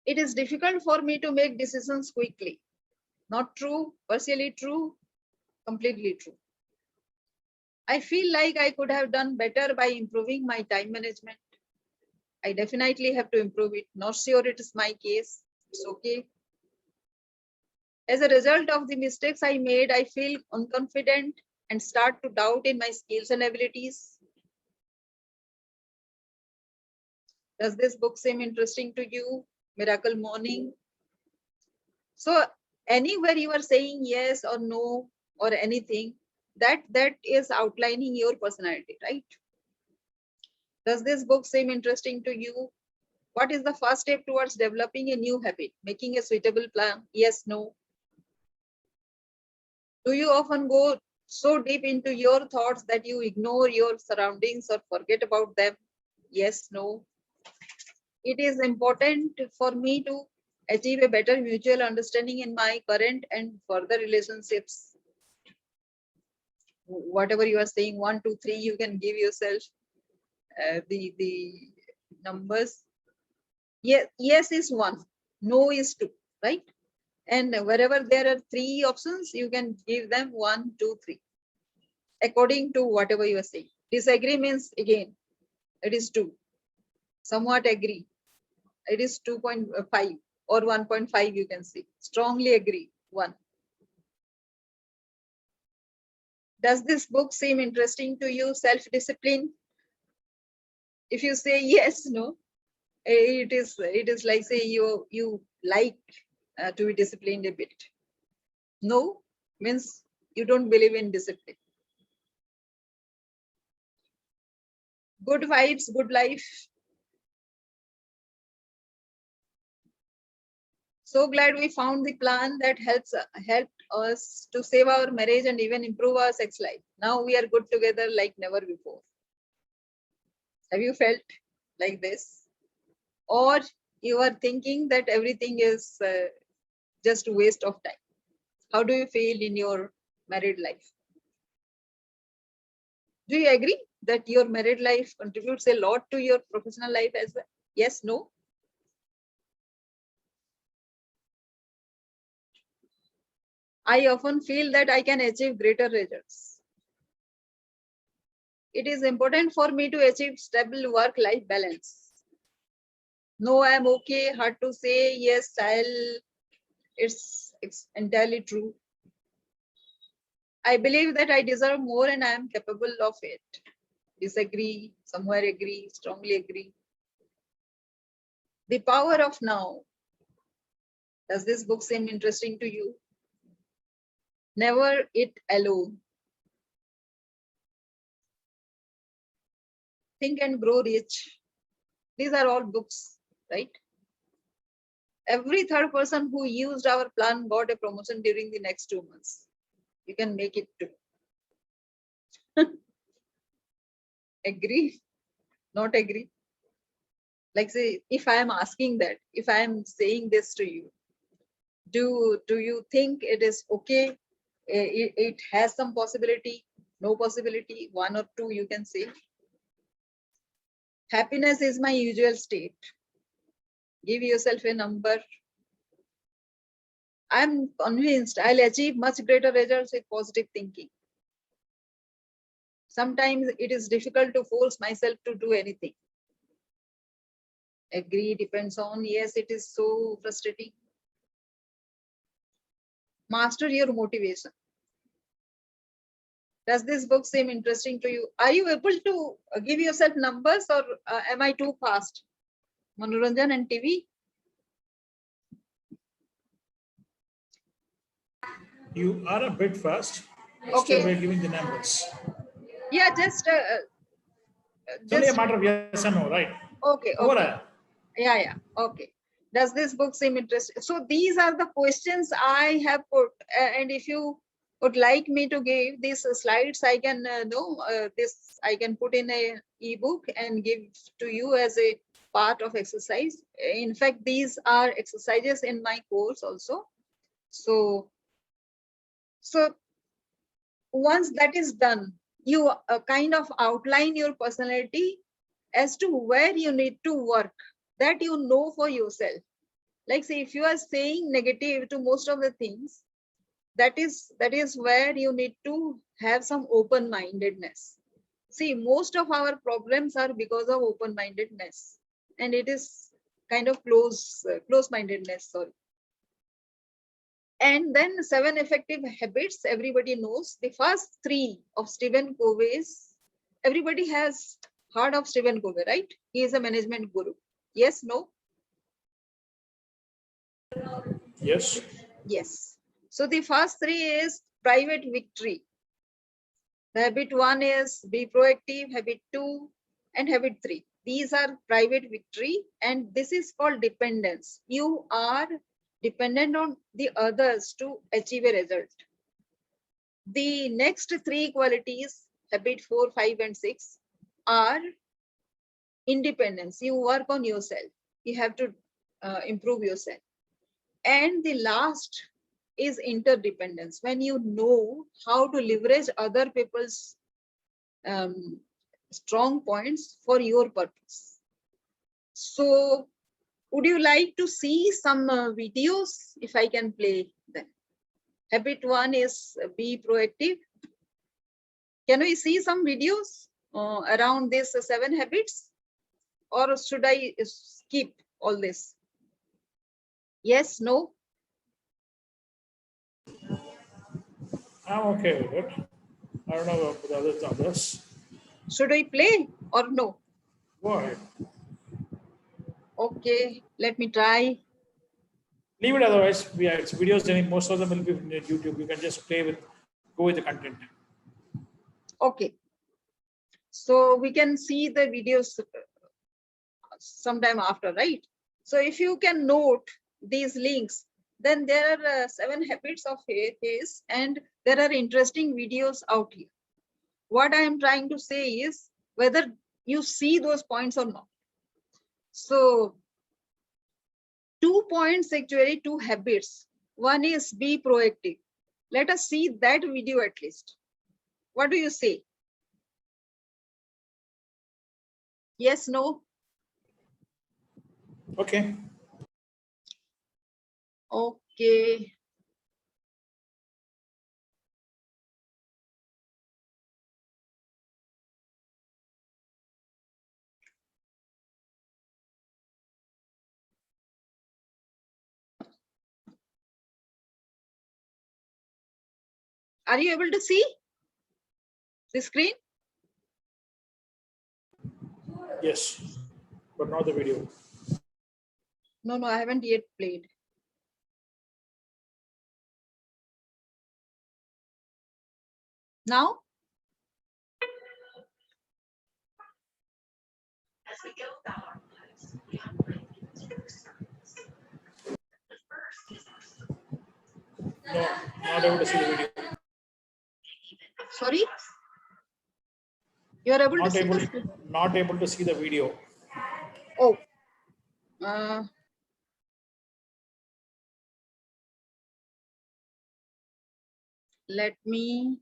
It is difficult for me to make decisions quickly. Not true, partially true, completely true. I feel like I could have done better by improving my time management. I definitely have to improve it. Not sure it is my case. It's okay. As a result of the mistakes I made, I feel unconfident and start to doubt in my skills and abilities. Does this book seem interesting to you? miracle morning. So anywhere you are saying yes or no or anything, that is outlining your personality, right? Does this book seem interesting to you? What is the first step towards developing a new habit? Making a suitable plan? Yes, no. Do you often go so deep into your thoughts that you ignore your surroundings or forget about them? Yes, no. It is important for me to achieve a better mutual understanding in my current and further relationships. Whatever you are saying, 1, 2, 3, you can give yourself the numbers. Yes is 1, no is 2, right? And wherever there are 3 options, you can give them 1, 2, 3, according to whatever you are saying. Disagree means again, it is 2. Somewhat agree, it is 2.5 or 1.5, you can say. Strongly agree, 1. Does this book seem interesting to you? Self-discipline. If you say yes, no, it is like say you like to be disciplined a bit. No means you don't believe in discipline. Good vibes, good life. So glad we found the plan that helped us to save our marriage and even improve our sex life. Now we are good together like never before. Have you felt like this? Or you are thinking that everything is just a waste of time? How do you feel in your married life? Do you agree that your married life contributes a lot to your professional life as well? Yes, no? I often feel that I can achieve greater results. It is important for me to achieve stable work-life balance. No, I'm okay. Hard to say. Yes, it's entirely true. I believe that I deserve more and I am capable of it. Disagree, somewhere agree, strongly agree. The power of now. Does this book seem interesting to you? Never Eat Alone. Think and Grow Rich. These are all books, right? Every third person who used our plan got a promotion during the next 2 months. You can make it too. Agree? Not agree? Like say, if I am asking that, if I am saying this to you, do you think it is okay? It has some possibility, no possibility, 1 or 2, you can say. Happiness is my usual state. Give yourself a number. I'm convinced I'll achieve much greater results with positive thinking. Sometimes it is difficult to force myself to do anything. Agree, depends on. Yes, it is so frustrating. Master your motivation. Does this book seem interesting to you? Are you able to give yourself numbers, or am I too fast? Manoranjan and TV? You are a bit fast. Still, Okay. we're giving the numbers. Yeah, It's only a just matter of yes and no, right? okay, What okay. Yeah, okay. Does this book seem interesting? So these are the questions I have put, and if you would like me to give these slides, I can this I can put in a ebook and give to you as a part of exercise. In fact, these are exercises in my course also. So once that is done, you kind of outline your personality as to where you need to work, that you know for yourself. Like say, if you are saying negative to most of the things, that is where you need to have some open-mindedness. See, most of our problems are because of open-mindedness, and it is kind of close-mindedness. Sorry. And then 7 effective habits everybody knows. The first 3 of Stephen Covey's, everybody has heard of Stephen Covey, right? He is a management guru. Yes, no? Yes. Yes. So the first three is private victory. The habit one is be proactive, habit two, and habit three. These are private victory, and this is called dependence. You are dependent on the others to achieve a result. The next three qualities, habit 4, 5, and 6, are independence. You work on yourself. You have to improve yourself. And the last is interdependence. When you know how to leverage other people's strong points for your purpose. So, would you like to see some videos if I can play them? Habit one is be proactive. Can we see some videos around these 7 habits, or should I skip all this? Yes, no? I'm okay with it. I don't know about the others. Should we play or no? Go ahead. Okay, let me try. Leave it otherwise. Yeah, it's videos. And most of them will be on YouTube. You can just go with the content. Okay, so we can see the videos sometime after, right? So if you can note these links, then there are 7 habits of his, and there are interesting videos out here. What I am trying to say is whether you see those points or not. So 2 points, actually 2 habits. One is be proactive. Let us see that video at least. What do you say? Yes, no? Okay. Okay. Are you able to see the screen? Yes, but not the video. No, no, I haven't yet played. Now? No, not able to see the video. Sorry? You are able to Not see able. the screen? Not able to see the video. Oh. Uh, let me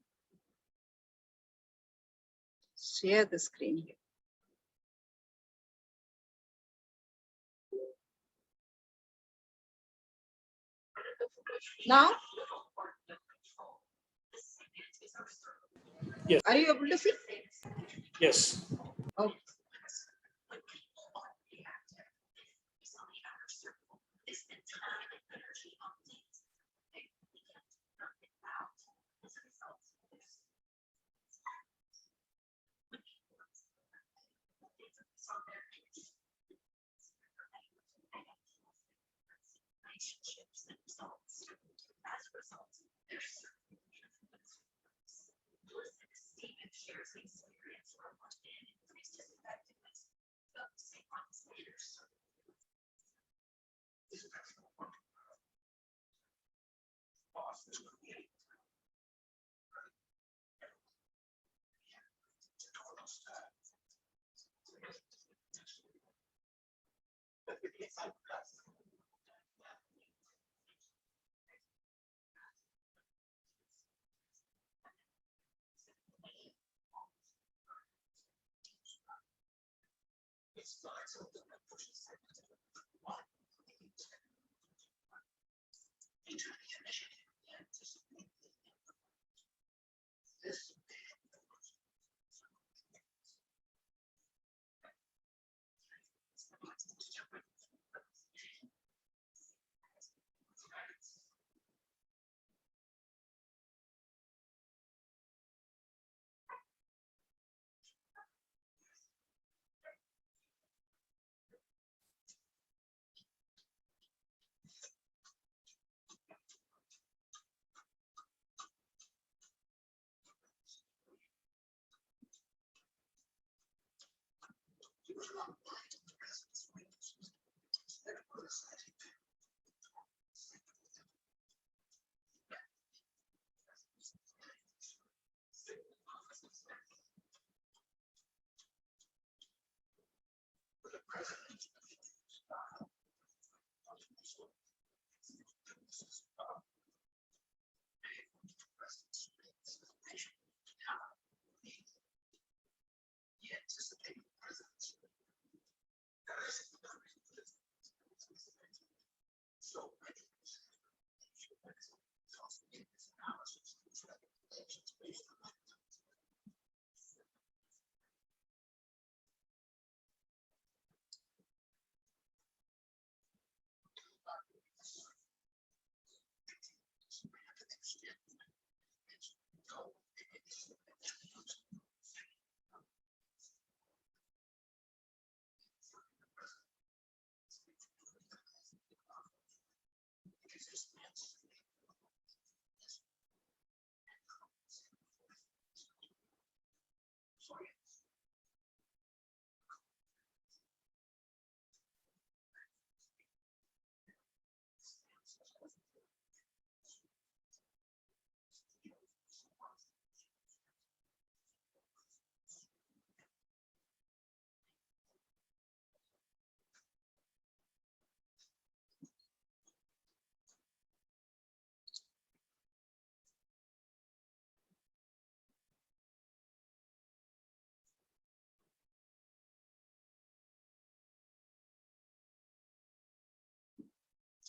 share the screen here. Now? Yes. Are you able to see? Yes. Oh.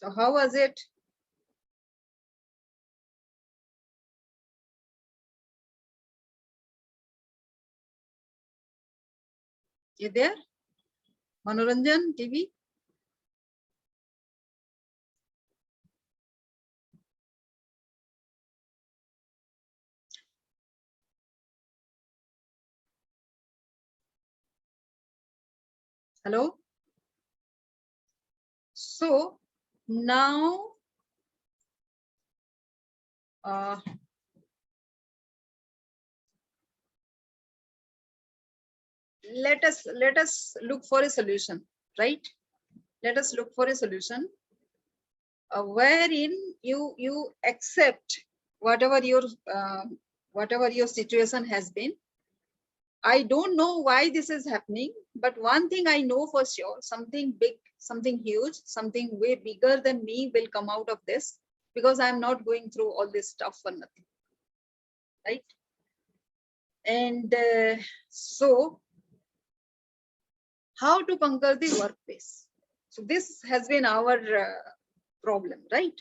So how was it? You there? Manoranjan TV? Hello? So now let us look for a solution, right? Let us look for a solution wherein you accept whatever your situation has been. I don't know why this is happening, but one thing I know for sure, something big, something huge, something way bigger than me will come out of this, because I'm not going through all this stuff for nothing, right? And so how to conquer the workplace? So this has been our problem, right?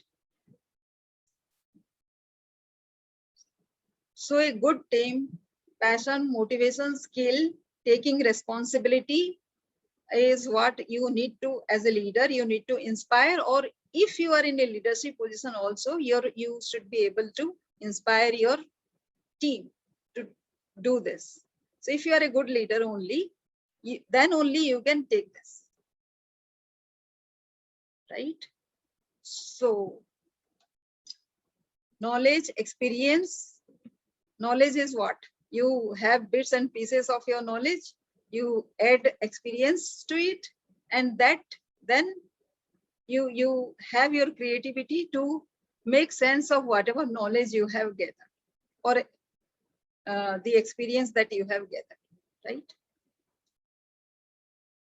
So a good team, passion, motivation, skill, taking responsibility is what you need to, as a leader, you need to inspire, or if you are in a leadership position also, you should be able to inspire your team to do this. So if you are a good leader only, then only you can take this, right? So knowledge, experience. Knowledge is what? You have bits and pieces of your knowledge, you add experience to it, and that then you have your creativity to make sense of whatever knowledge you have gathered, or the experience that you have gathered, right?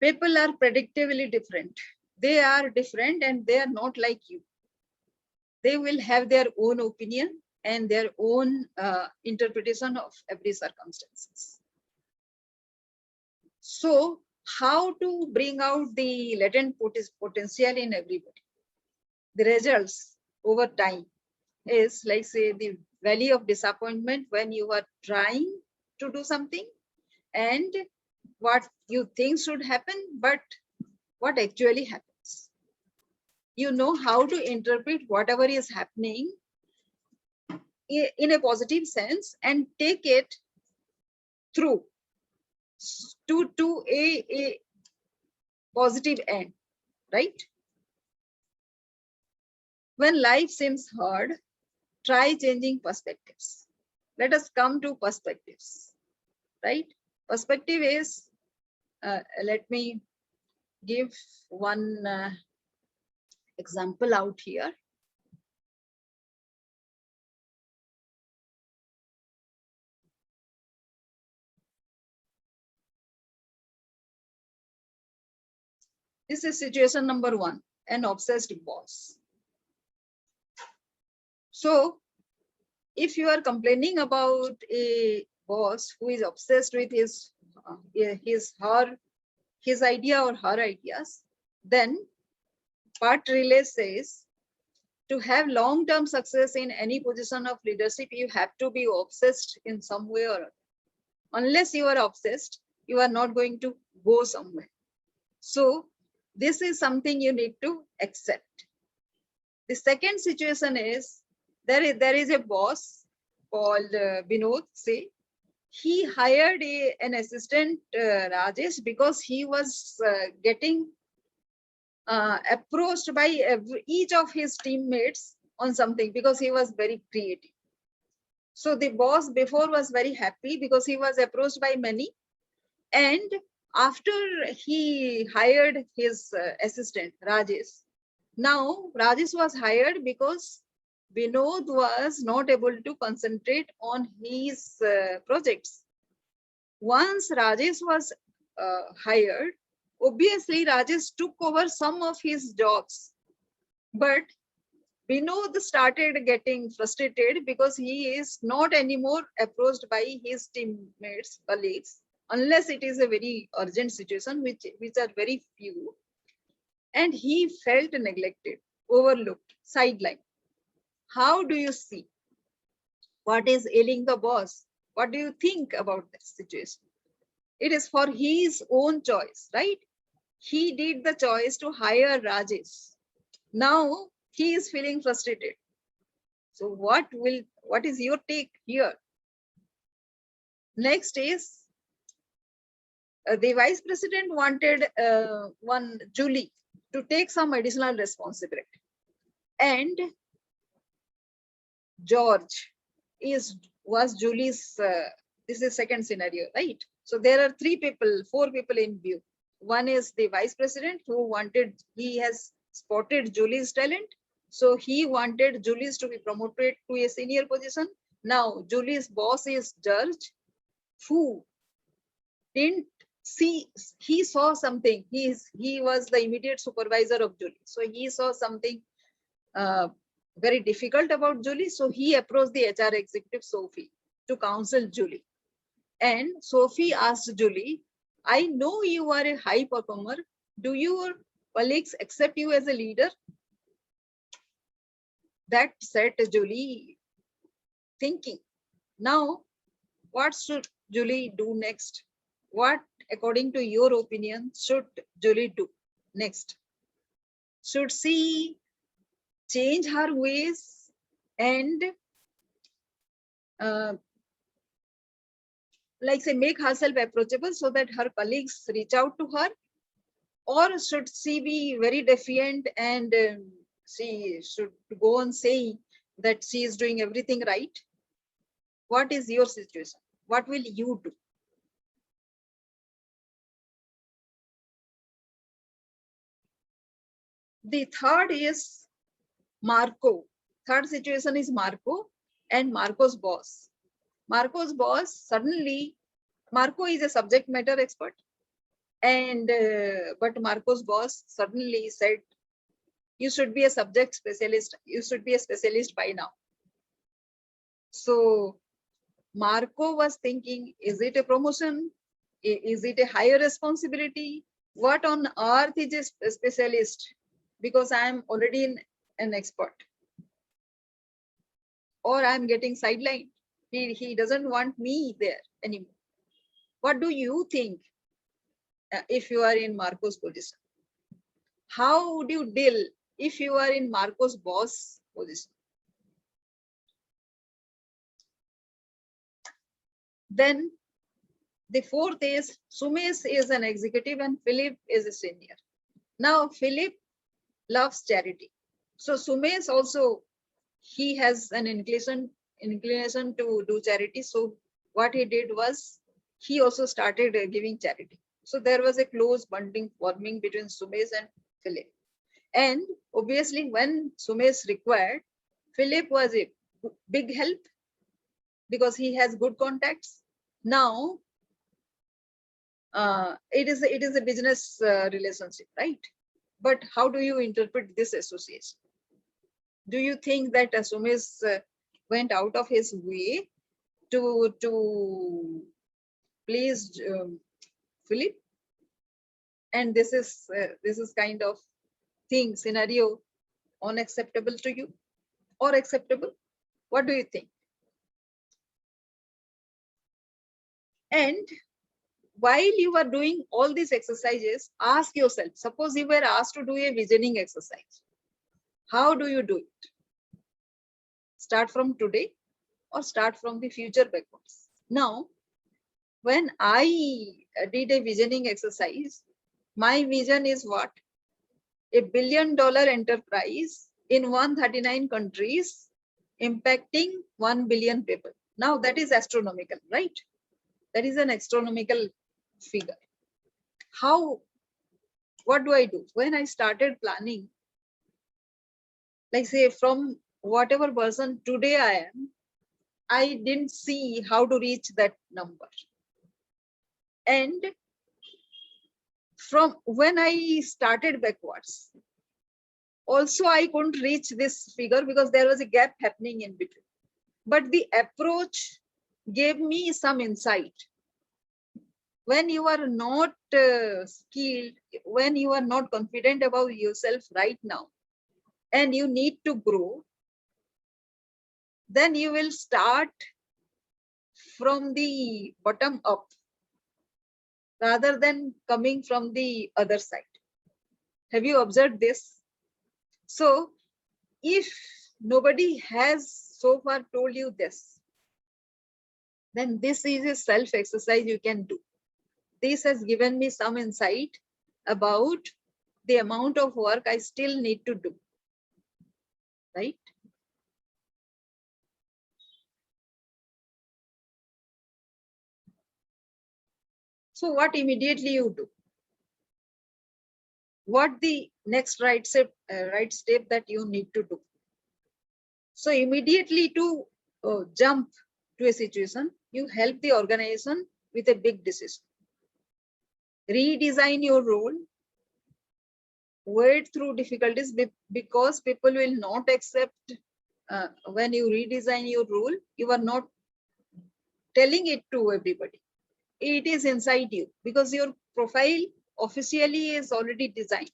People are predictably different. They are different and they are not like you. They will have their own opinion and their own interpretation of every circumstances. So how to bring out the latent potential in everybody? The results over time is, like, say, the valley of disappointment when you are trying to do something and what you think should happen, but what actually happens. You know how to interpret whatever is happening in a positive sense and take it through to a positive end, right? When life seems hard, try changing perspectives. Let us come to perspectives, right? Perspective is let me give one example out here. This is situation number 1, an obsessed boss. So if you are complaining about a boss who is obsessed with his idea or her ideas, then Pat Riley says to have long-term success in any position of leadership, you have to be obsessed in some way or other. Unless you are obsessed, you are not going to go somewhere. So this is something you need to accept. The second situation is there is a boss called Vinod, say. He hired an assistant, Rajesh, because he was getting approached by each of his teammates on something because he was very creative. So the boss before was very happy because he was approached by many. And after he hired his assistant, Rajesh, now Rajesh was hired because Vinod was not able to concentrate on his projects. Once Rajesh was hired, obviously Rajesh took over some of his jobs, but Vinod started getting frustrated because he is not anymore approached by his teammates, colleagues, unless it is a very urgent situation, which are very few. And he felt neglected, overlooked, sidelined. How do you see? What is ailing the boss? What do you think about this situation? It is for his own choice, right? He did the choice to hire Rajesh. Now he is feeling frustrated. So what is your take here? Next is the vice president wanted one Julie to take some additional responsibility. And George was Julie's, this is second scenario, right? So there are 4 people in view. One is the vice president he has spotted Julie's talent. So he wanted Julie's to be promoted to a senior position. Now Julie's boss is George, who didn't see, he saw something. He was the immediate supervisor of Julie. So he saw something very difficult about Julie. So he approached the HR executive, Sophie, to counsel Julie. And Sophie asked Julie, I know you are a high performer. Do your colleagues accept you as a leader? That set Julie thinking. Now, what should Julie do next? What, according to your opinion, should Julie do next? Should she change her ways and like say make herself approachable so that her colleagues reach out to her? Or should she be very defiant and she should go on saying that she is doing everything right? What is your situation? What will you do? The third is Marco. Third situation is Marco and Marco's boss. Marco's boss suddenly, Marco is a subject matter expert, and but Marco's boss suddenly said, you should be a subject specialist. You should be a specialist by now. So Marco was thinking, is it a promotion? Is it a higher responsibility? What on earth is a specialist? Because I am already an expert. Or I'm getting sidelined. He doesn't want me there anymore. What do you think if you are in Marco's position? How would you deal if you are in Marco's boss position? Then the fourth is Sumesh is an executive and Philip is a senior. Now Philip loves charity. So Sumesh also, he has an inclination to do charity. So what he did was he also started giving charity. So there was a close bonding forming between Sumesh and Philip. And obviously, when Sumesh required, Philip was a big help because he has good contacts. Now, it is a business relationship, right? But how do you interpret this association? Do you think that Sumesh went out of his way to please Philip? And this is kind of thing scenario unacceptable to you or acceptable? What do you think? And while you are doing all these exercises, ask yourself, suppose you were asked to do a visioning exercise. How do you do it? Start from today or start from the future backwards? Now, when I did a visioning exercise, my vision is what? $1 billion enterprise in 139 countries impacting 1 billion people. Now that is astronomical, right? That is an astronomical figure. What do I do? When I started planning, like say from whatever person today I am, I didn't see how to reach that number. And from when I started backwards, also I couldn't reach this figure because there was a gap happening in between. But the approach gave me some insight. When you are not skilled, when you are not confident about yourself right now, and you need to grow, then you will start from the bottom up rather than coming from the other side. Have you observed this? So if nobody has so far told you this, then this is a self exercise you can do. This has given me some insight about the amount of work I still need to do, right? So what immediately you do? What the next right step that you need to do? So immediately to jump to a situation, you help the organization with a big decision. Redesign your role, wade through difficulties because people will not accept when you redesign your role, you are not telling it to everybody. It is inside you because your profile officially is already designed.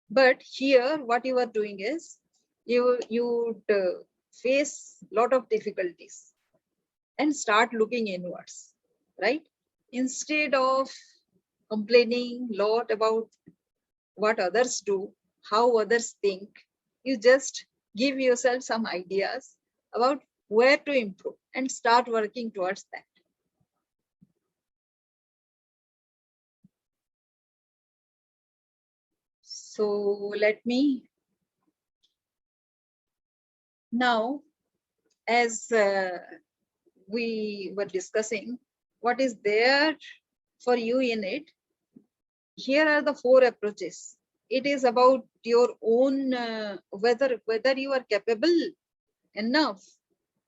But here what you are doing is you face lot of difficulties and start looking inwards, right? Instead of complaining lot about what others do, how others think, you just give yourself some ideas about where to improve and start working towards that. So let me now, as we were discussing, what is there for you in it? Here are the 4 approaches. It is about your own whether you are capable enough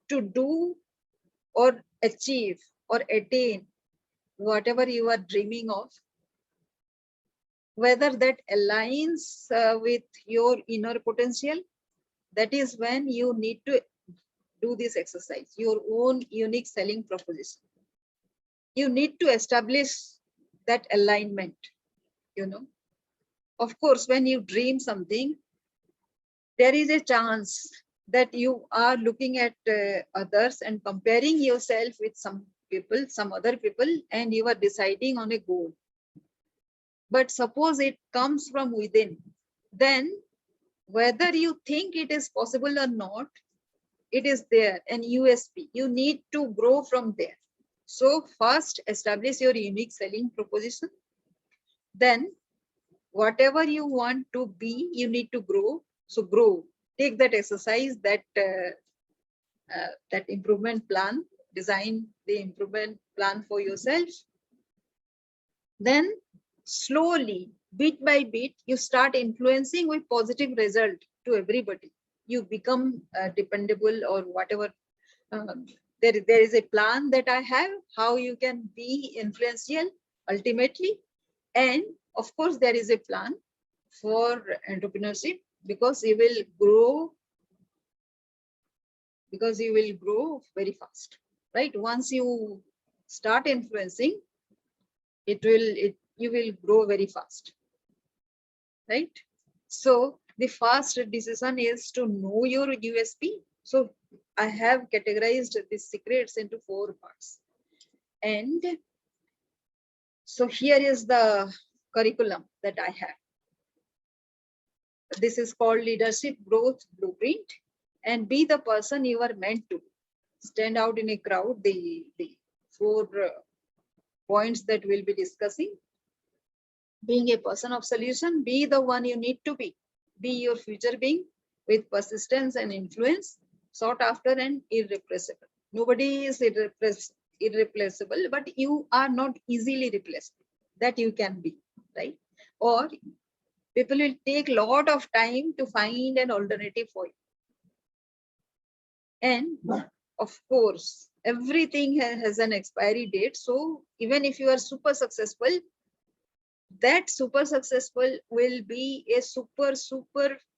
to do or achieve or attain whatever you are dreaming of, whether that aligns with your inner potential. That is when you need to do this exercise, your own unique selling proposition. You need to establish that alignment, you know. Of course, when you dream something, there is a chance that you are looking at others and comparing yourself with some people, some other people, and you are deciding on a goal. But suppose it comes from within, then whether you think it is possible or not, it is there, an USP. You need to grow from there. So first, establish your unique selling proposition. Then whatever you want to be, you need to grow. So grow. Take that exercise, that improvement plan. Design the improvement plan for yourself. Then slowly, bit by bit, you start influencing with positive result to everybody. You become dependable or whatever. There is a plan that I have, how you can be influential ultimately. And of course, there is a plan for entrepreneurship because you will grow, very fast, right? Once you start influencing, you will grow very fast, right? So the first decision is to know your USP. So I have categorized the secrets into 4 parts. And so here is the curriculum that I have. This is called Leadership Growth Blueprint. And be the person you are meant to. Stand out in a crowd. The 4 points that we'll be discussing. Being a person of solution, be the one you need to be. Be your future being with persistence and influence, sought after and irreplaceable. Nobody is irreplaceable, but you are not easily replaceable. That you can be, right? Or people will take a lot of time to find an alternative for you. And of course, everything has an expiry date. So even if you are super successful, that super successful will be a super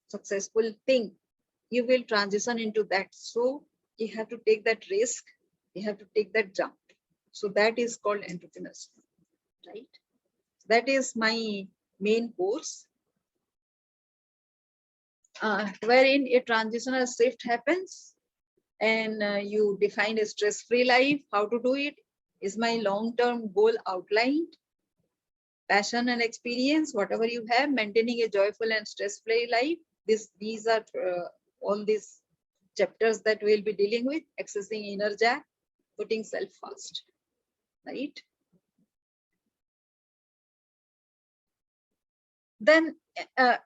successful thing. You will transition into that. So you have to take that risk. You have to take that jump. So that is called entrepreneurship, right? That is my main course, wherein a transitional shift happens, and you define a stress-free life. How to do it is my long-term goal outlined. Passion and experience, whatever you have, maintaining a joyful and stress-free life. These are all these chapters that we'll be dealing with. Accessing inner jack, putting self first, right? Then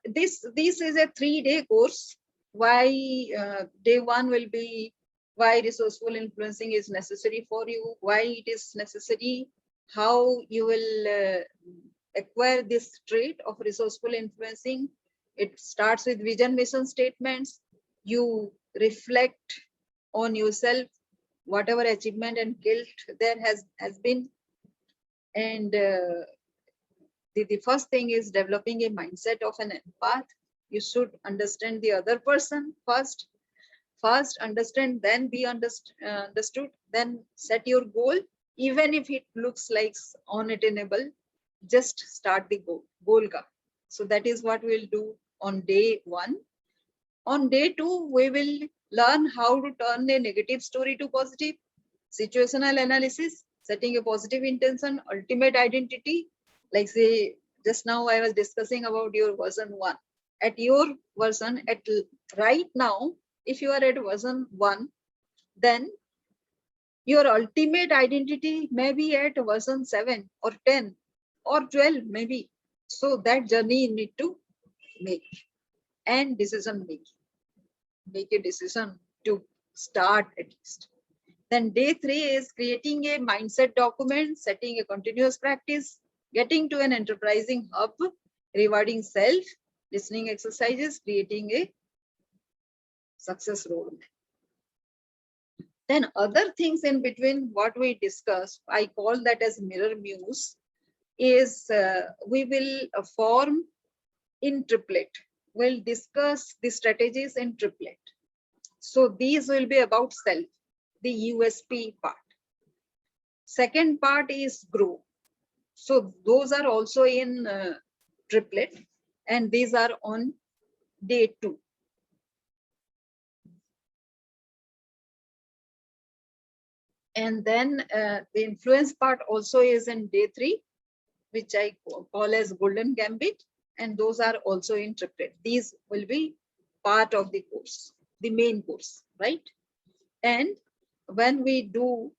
this is a 3-day course. Why day 1 will be why resourceful influencing is necessary for you, why it is necessary, how you will acquire this trait of resourceful influencing. It starts with vision, mission statements. You reflect on yourself, whatever achievement and guilt there has been. And the first thing is developing a mindset of an empath. You should understand the other person first. First understand, then be understood, then set your goal. Even if it looks like unattainable, just start the goal. So that is what we'll do on day 1. On day 2, we will learn how to turn a negative story to positive, situational analysis, setting a positive intention, ultimate identity. Like say, just now I was discussing about your version 1. At your version, right now, if you are at version 1, then your ultimate identity may be at version 7 or 10 or 12 maybe. So that journey you need to make. And decision making. Make a decision to start at least. Then day 3 is creating a mindset document, setting a continuous practice, getting to an enterprising hub, rewarding self, listening exercises, creating a success roadmap. Then other things in between what we discussed, I call that as mirror muse, is we will form in triplet. We'll discuss the strategies in triplet. So these will be about self, the USP part. Second part is grow. So those are also in triplet, and these are on day 2. And then the influence part also is in day 3, which I call as golden gambit, and those are also in triplet. These will be part of the course, the main course, right? And when we do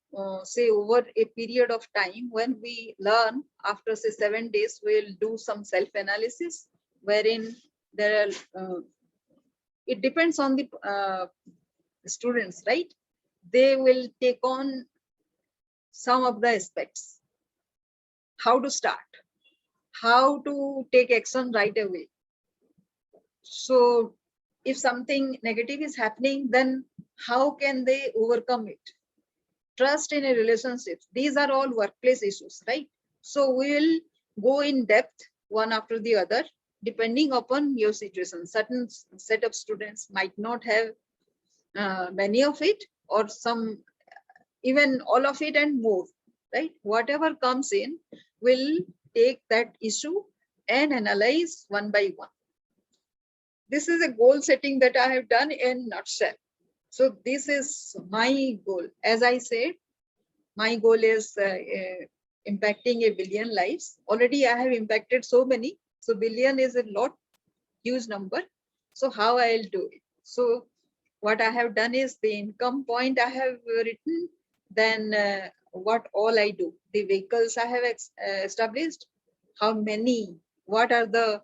say over a period of time, when we learn after say 7 days, we'll do some self-analysis, wherein there are it depends on the students, right? They will take on some of the aspects. How to start, how to take action right away. So if something negative is happening, then how can they overcome it? Trust in a relationship. These are all workplace issues, right? So we will go in depth one after the other, depending upon your situation. Certain set of students might not have many of it, or some even all of it and more, right? Whatever comes in, will take that issue and analyze one by one. This is a goal setting that I have done in nutshell. So this is my goal. As I said, my goal is impacting a billion lives. Already I have impacted so many. So billion is a lot, huge number. So how I'll do it? So what I have done is the income point I have written, then what all I do, the vehicles I have established, how many, what are the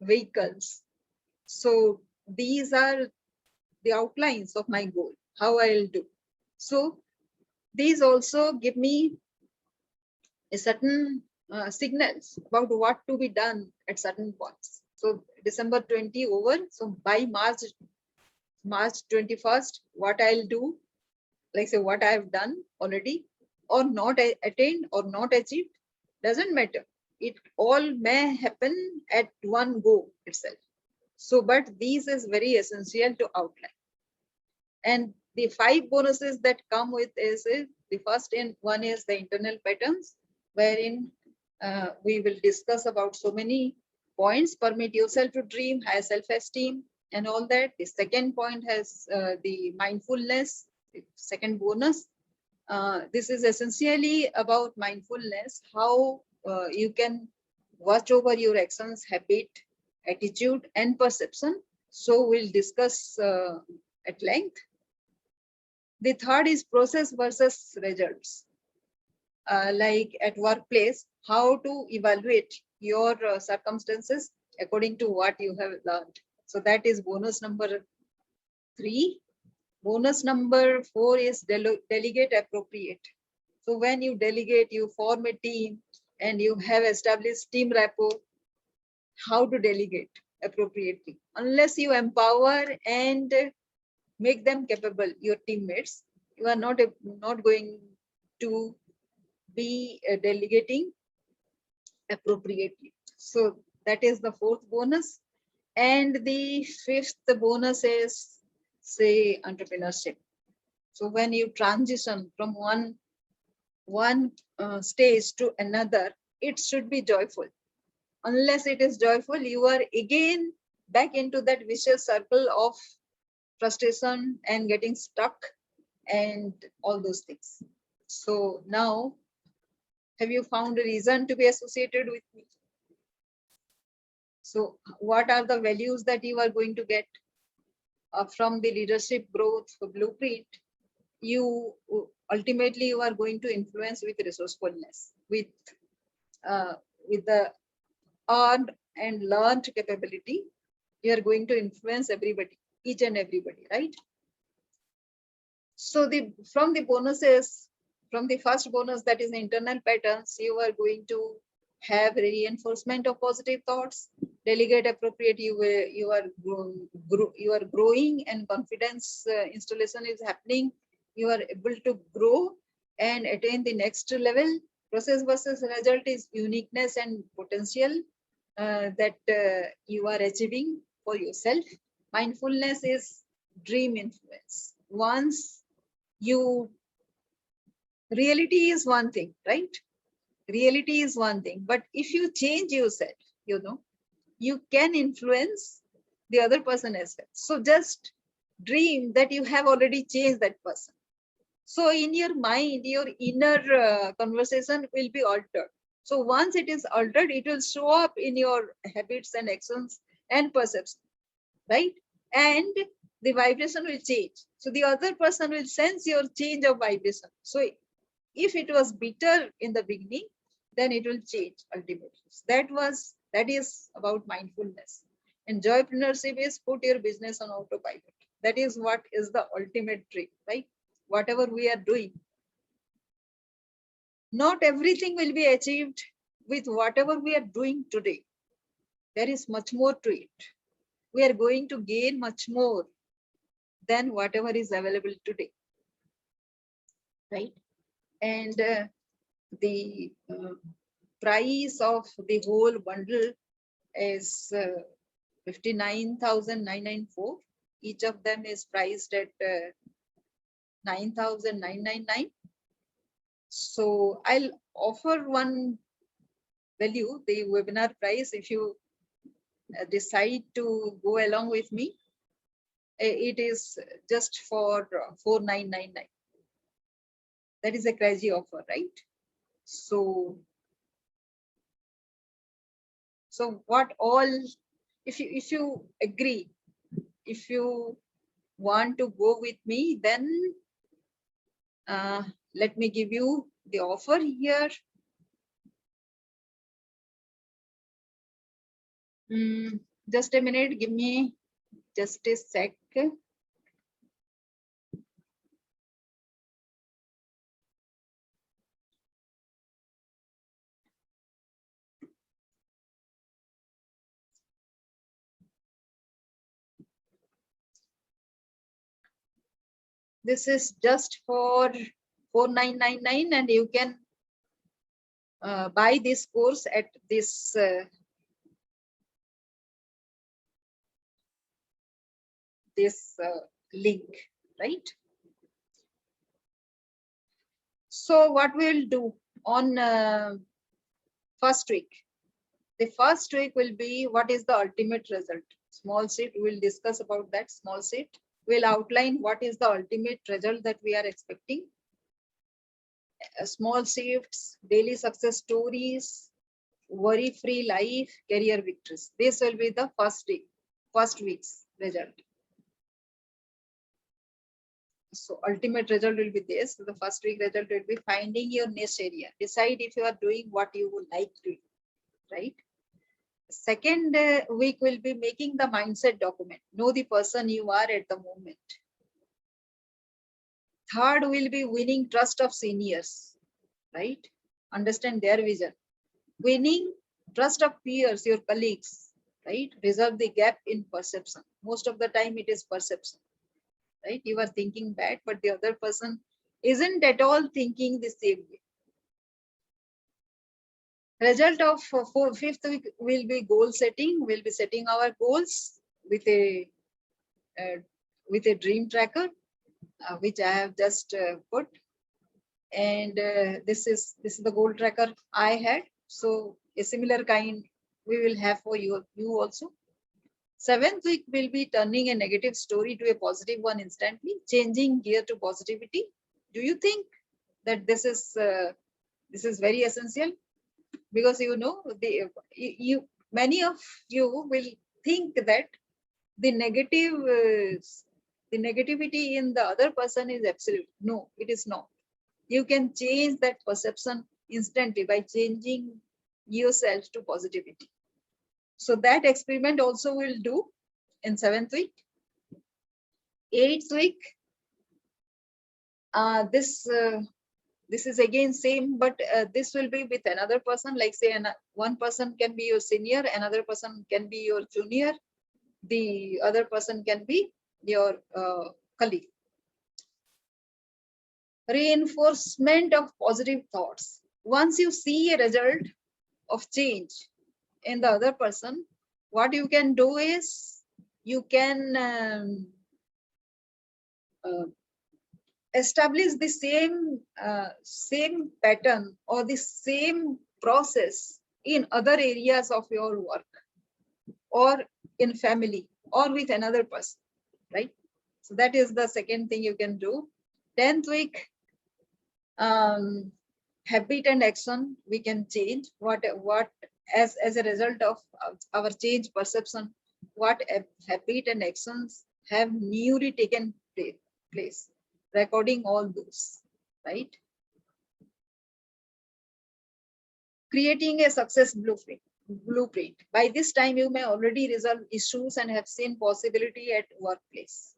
vehicles. So these are the outlines of my goal, how I'll do. So these also give me a certain signals about what to be done at certain points. So December 20 over. So by March 21st, what I'll do, like say what I've done already, or not attained or not achieved, doesn't matter. It all may happen at one go itself. So, but these is very essential to outline. And the 5 bonuses that come with is the first one is the internal patterns, wherein we will discuss about so many points. Permit yourself to dream, high self-esteem and all that. The second point has the mindfulness, the second bonus. This is essentially about mindfulness, how you can watch over your actions, habit, attitude and perception. So we'll discuss at length. The third is process versus results. Like at workplace, how to evaluate your circumstances according to what you have learned. So that is bonus number 3. Bonus number 4 is delegate appropriate. So when you delegate, you form a team and you have established team rapport, how to delegate appropriately. Unless you empower and make them capable, your teammates, you are not going to be delegating appropriately. So that is the 4th bonus. And the 5th bonus is, say, entrepreneurship. So when you transition from one stage to another, it should be joyful. Unless it is joyful, you are again back into that vicious circle of frustration and getting stuck and all those things. So now, have you found a reason to be associated with me? So what are the values that you are going to get from the leadership growth blueprint? You ultimately you are going to influence with resourcefulness, with the earned and learned capability. You are going to influence everybody, each and everybody, right? So from the bonuses, from the first bonus, that is the internal patterns, you are going to have reinforcement of positive thoughts, delegate appropriate, you are growing and confidence installation is happening. You are able to grow and attain the next level. Process versus result is uniqueness and potential that you are achieving for yourself. Mindfulness is dream influence. Once you, reality is one thing, right? Reality is one thing, but if you change yourself, you can influence the other person as well. So just dream that you have already changed that person. So in your mind, your inner conversation will be altered. So once it is altered, it will show up in your habits and actions and perception, right? And the vibration will change. So the other person will sense your change of vibration. So if it was bitter in the beginning, then it will change ultimately. So that is about mindfulness. And joypreneurship is put your business on autopilot. That is what is the ultimate trick, right? Whatever we are doing, not everything will be achieved with whatever we are doing today, there is much more to it. We are going to gain much more than whatever is available today, right? And the price of the whole bundle is 59,994. Each of them is priced at 9,999. So I'll offer one value, the webinar price. If you decide to go along with me, it is just for 4,999. That is a crazy offer, right? So what all, if you agree, if you want to go with me, then let me give you the offer here. Just a minute, give me just a sec. This is just for 4,999, and you can buy this course at this link, right? So what we'll do on first week, the first week will be what is the ultimate result. Small sheet, we'll discuss about that. Small sheet will outline what is the ultimate result that we are expecting. Small shifts, daily success stories, worry-free life, career victories. This will be the first week's result. So ultimate result will be this. The first week result will be finding your niche area. Decide if you are doing what you would like to do, right? Second week will be making the mindset document. Know the person you are at the moment. Third will be winning trust of seniors, right? Understand their vision. Winning trust of peers, your colleagues, right? Resolve the gap in perception. Most of the time it is perception, right? You are thinking bad, but the other person isn't at all thinking the same way. Result of fifth week will be goal setting. We'll be setting our goals with a dream tracker, which I have just put. And this is the goal tracker I had. So a similar kind we will have for you also. Seventh week will be turning a negative story to a positive one instantly, changing gear to positivity. Do you think that this is very essential? Because you know, many of you will think that the negativity in the other person is absolute. No, it is not. You can change that perception instantly by changing yourself to positivity. So that experiment also will do in 7th week. 8th week, this is again same, but this will be with another person. Like say, one person can be your senior, another person can be your junior, the other person can be your colleague. Reinforcement of positive thoughts. Once you see a result of change in the other person, what you can do is you can establish the same pattern or the same process in other areas of your work or in family or with another person, right? So that is the second thing you can do. 10th week, habit and action we can change. What as a result of our change perception, what habit and actions have newly taken place, recording all those, right? Creating a success blueprint. By this time you may already resolve issues and have seen possibility at workplace,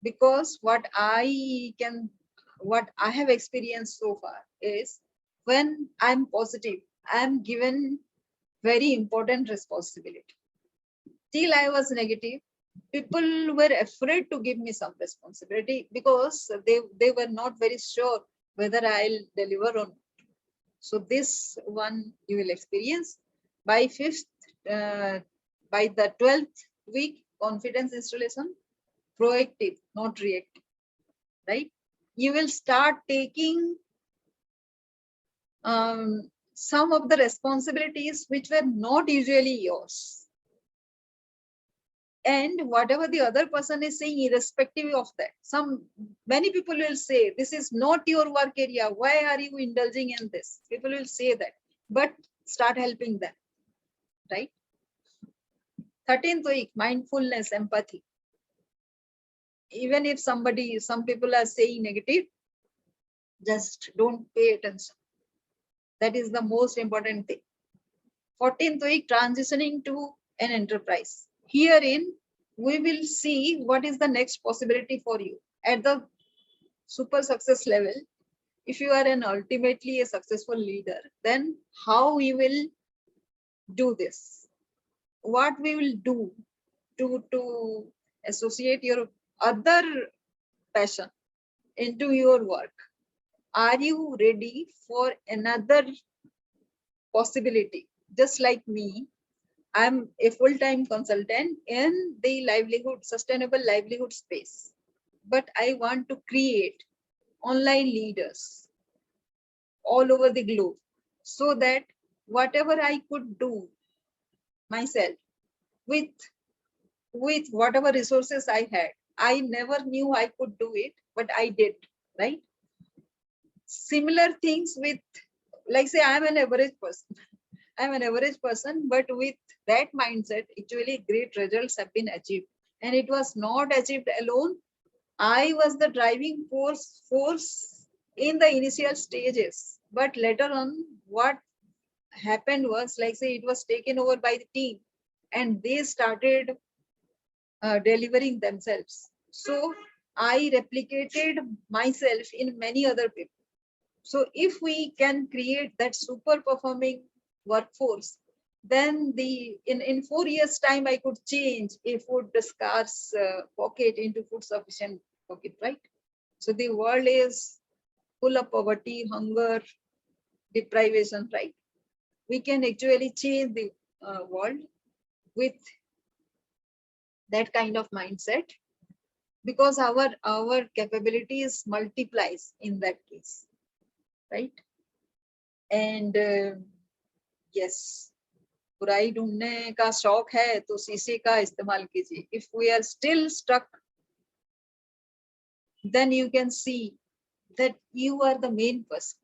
because what I have experienced so far is when I'm positive, I am given very important responsibility. Till I was negative, people were afraid to give me some responsibility because they were not very sure whether I'll deliver or not. So this one you will experience by by the 12th week, confidence installation, proactive, not reactive, right? You will start taking some of the responsibilities which were not usually yours. And whatever the other person is saying, irrespective of that, many people will say, this is not your work area. Why are you indulging in this? People will say that, but start helping them, right? 13th week, mindfulness, empathy. Even if some people are saying negative, just don't pay attention. That is the most important thing. 14th week, transitioning to an enterprise. Herein, we will see what is the next possibility for you. At the super success level, if you are ultimately a successful leader, then how you will do this? What we will do to associate your other passion into your work? Are you ready for another possibility? Just like me, I'm a full-time consultant in the sustainable livelihood space. But I want to create online leaders all over the globe so that whatever I could do myself with whatever resources I had, I never knew I could do it, but I did, right? Similar things with, like say, I'm an average person, but with that mindset, actually great results have been achieved. And it was not achieved alone. I was the driving force in the initial stages. But later on, what happened was, like say, it was taken over by the team and they started delivering themselves. So I replicated myself in many other people. So if we can create that super performing workforce, then in 4 years time, I could change a food scarce pocket into food sufficient pocket, right? So the world is full of poverty, hunger, deprivation, right? We can actually change the world with that kind of mindset, because our capabilities multiplies in that case, right? And yes, बुराई ढूंढने का शौक है तो शीशे का इस्तेमाल कीजिए. If we are still stuck, then you can see that you are the main person.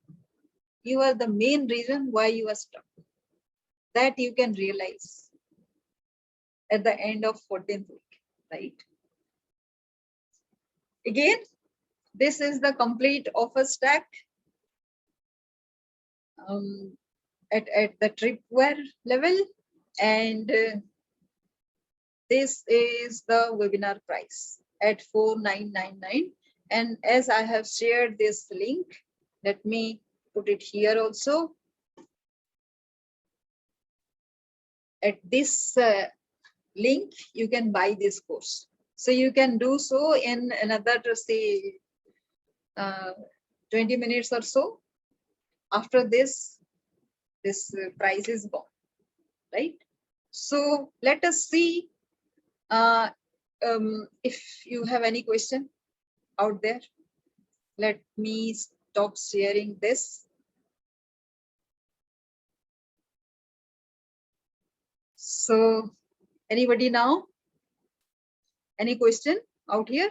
You are the main reason why you are stuck. That you can realize at the end of 14th week, right? Again, this is the complete offer stack at the tripwire level, and this is the webinar price at 4999. And as I have shared this link, let me put it here also. At this link, you can buy this course. So you can do so in another, say, 20 minutes or so. After this price is gone, right? So let us see if you have any question out there. Let me stop sharing this. So anybody now? Any question out here?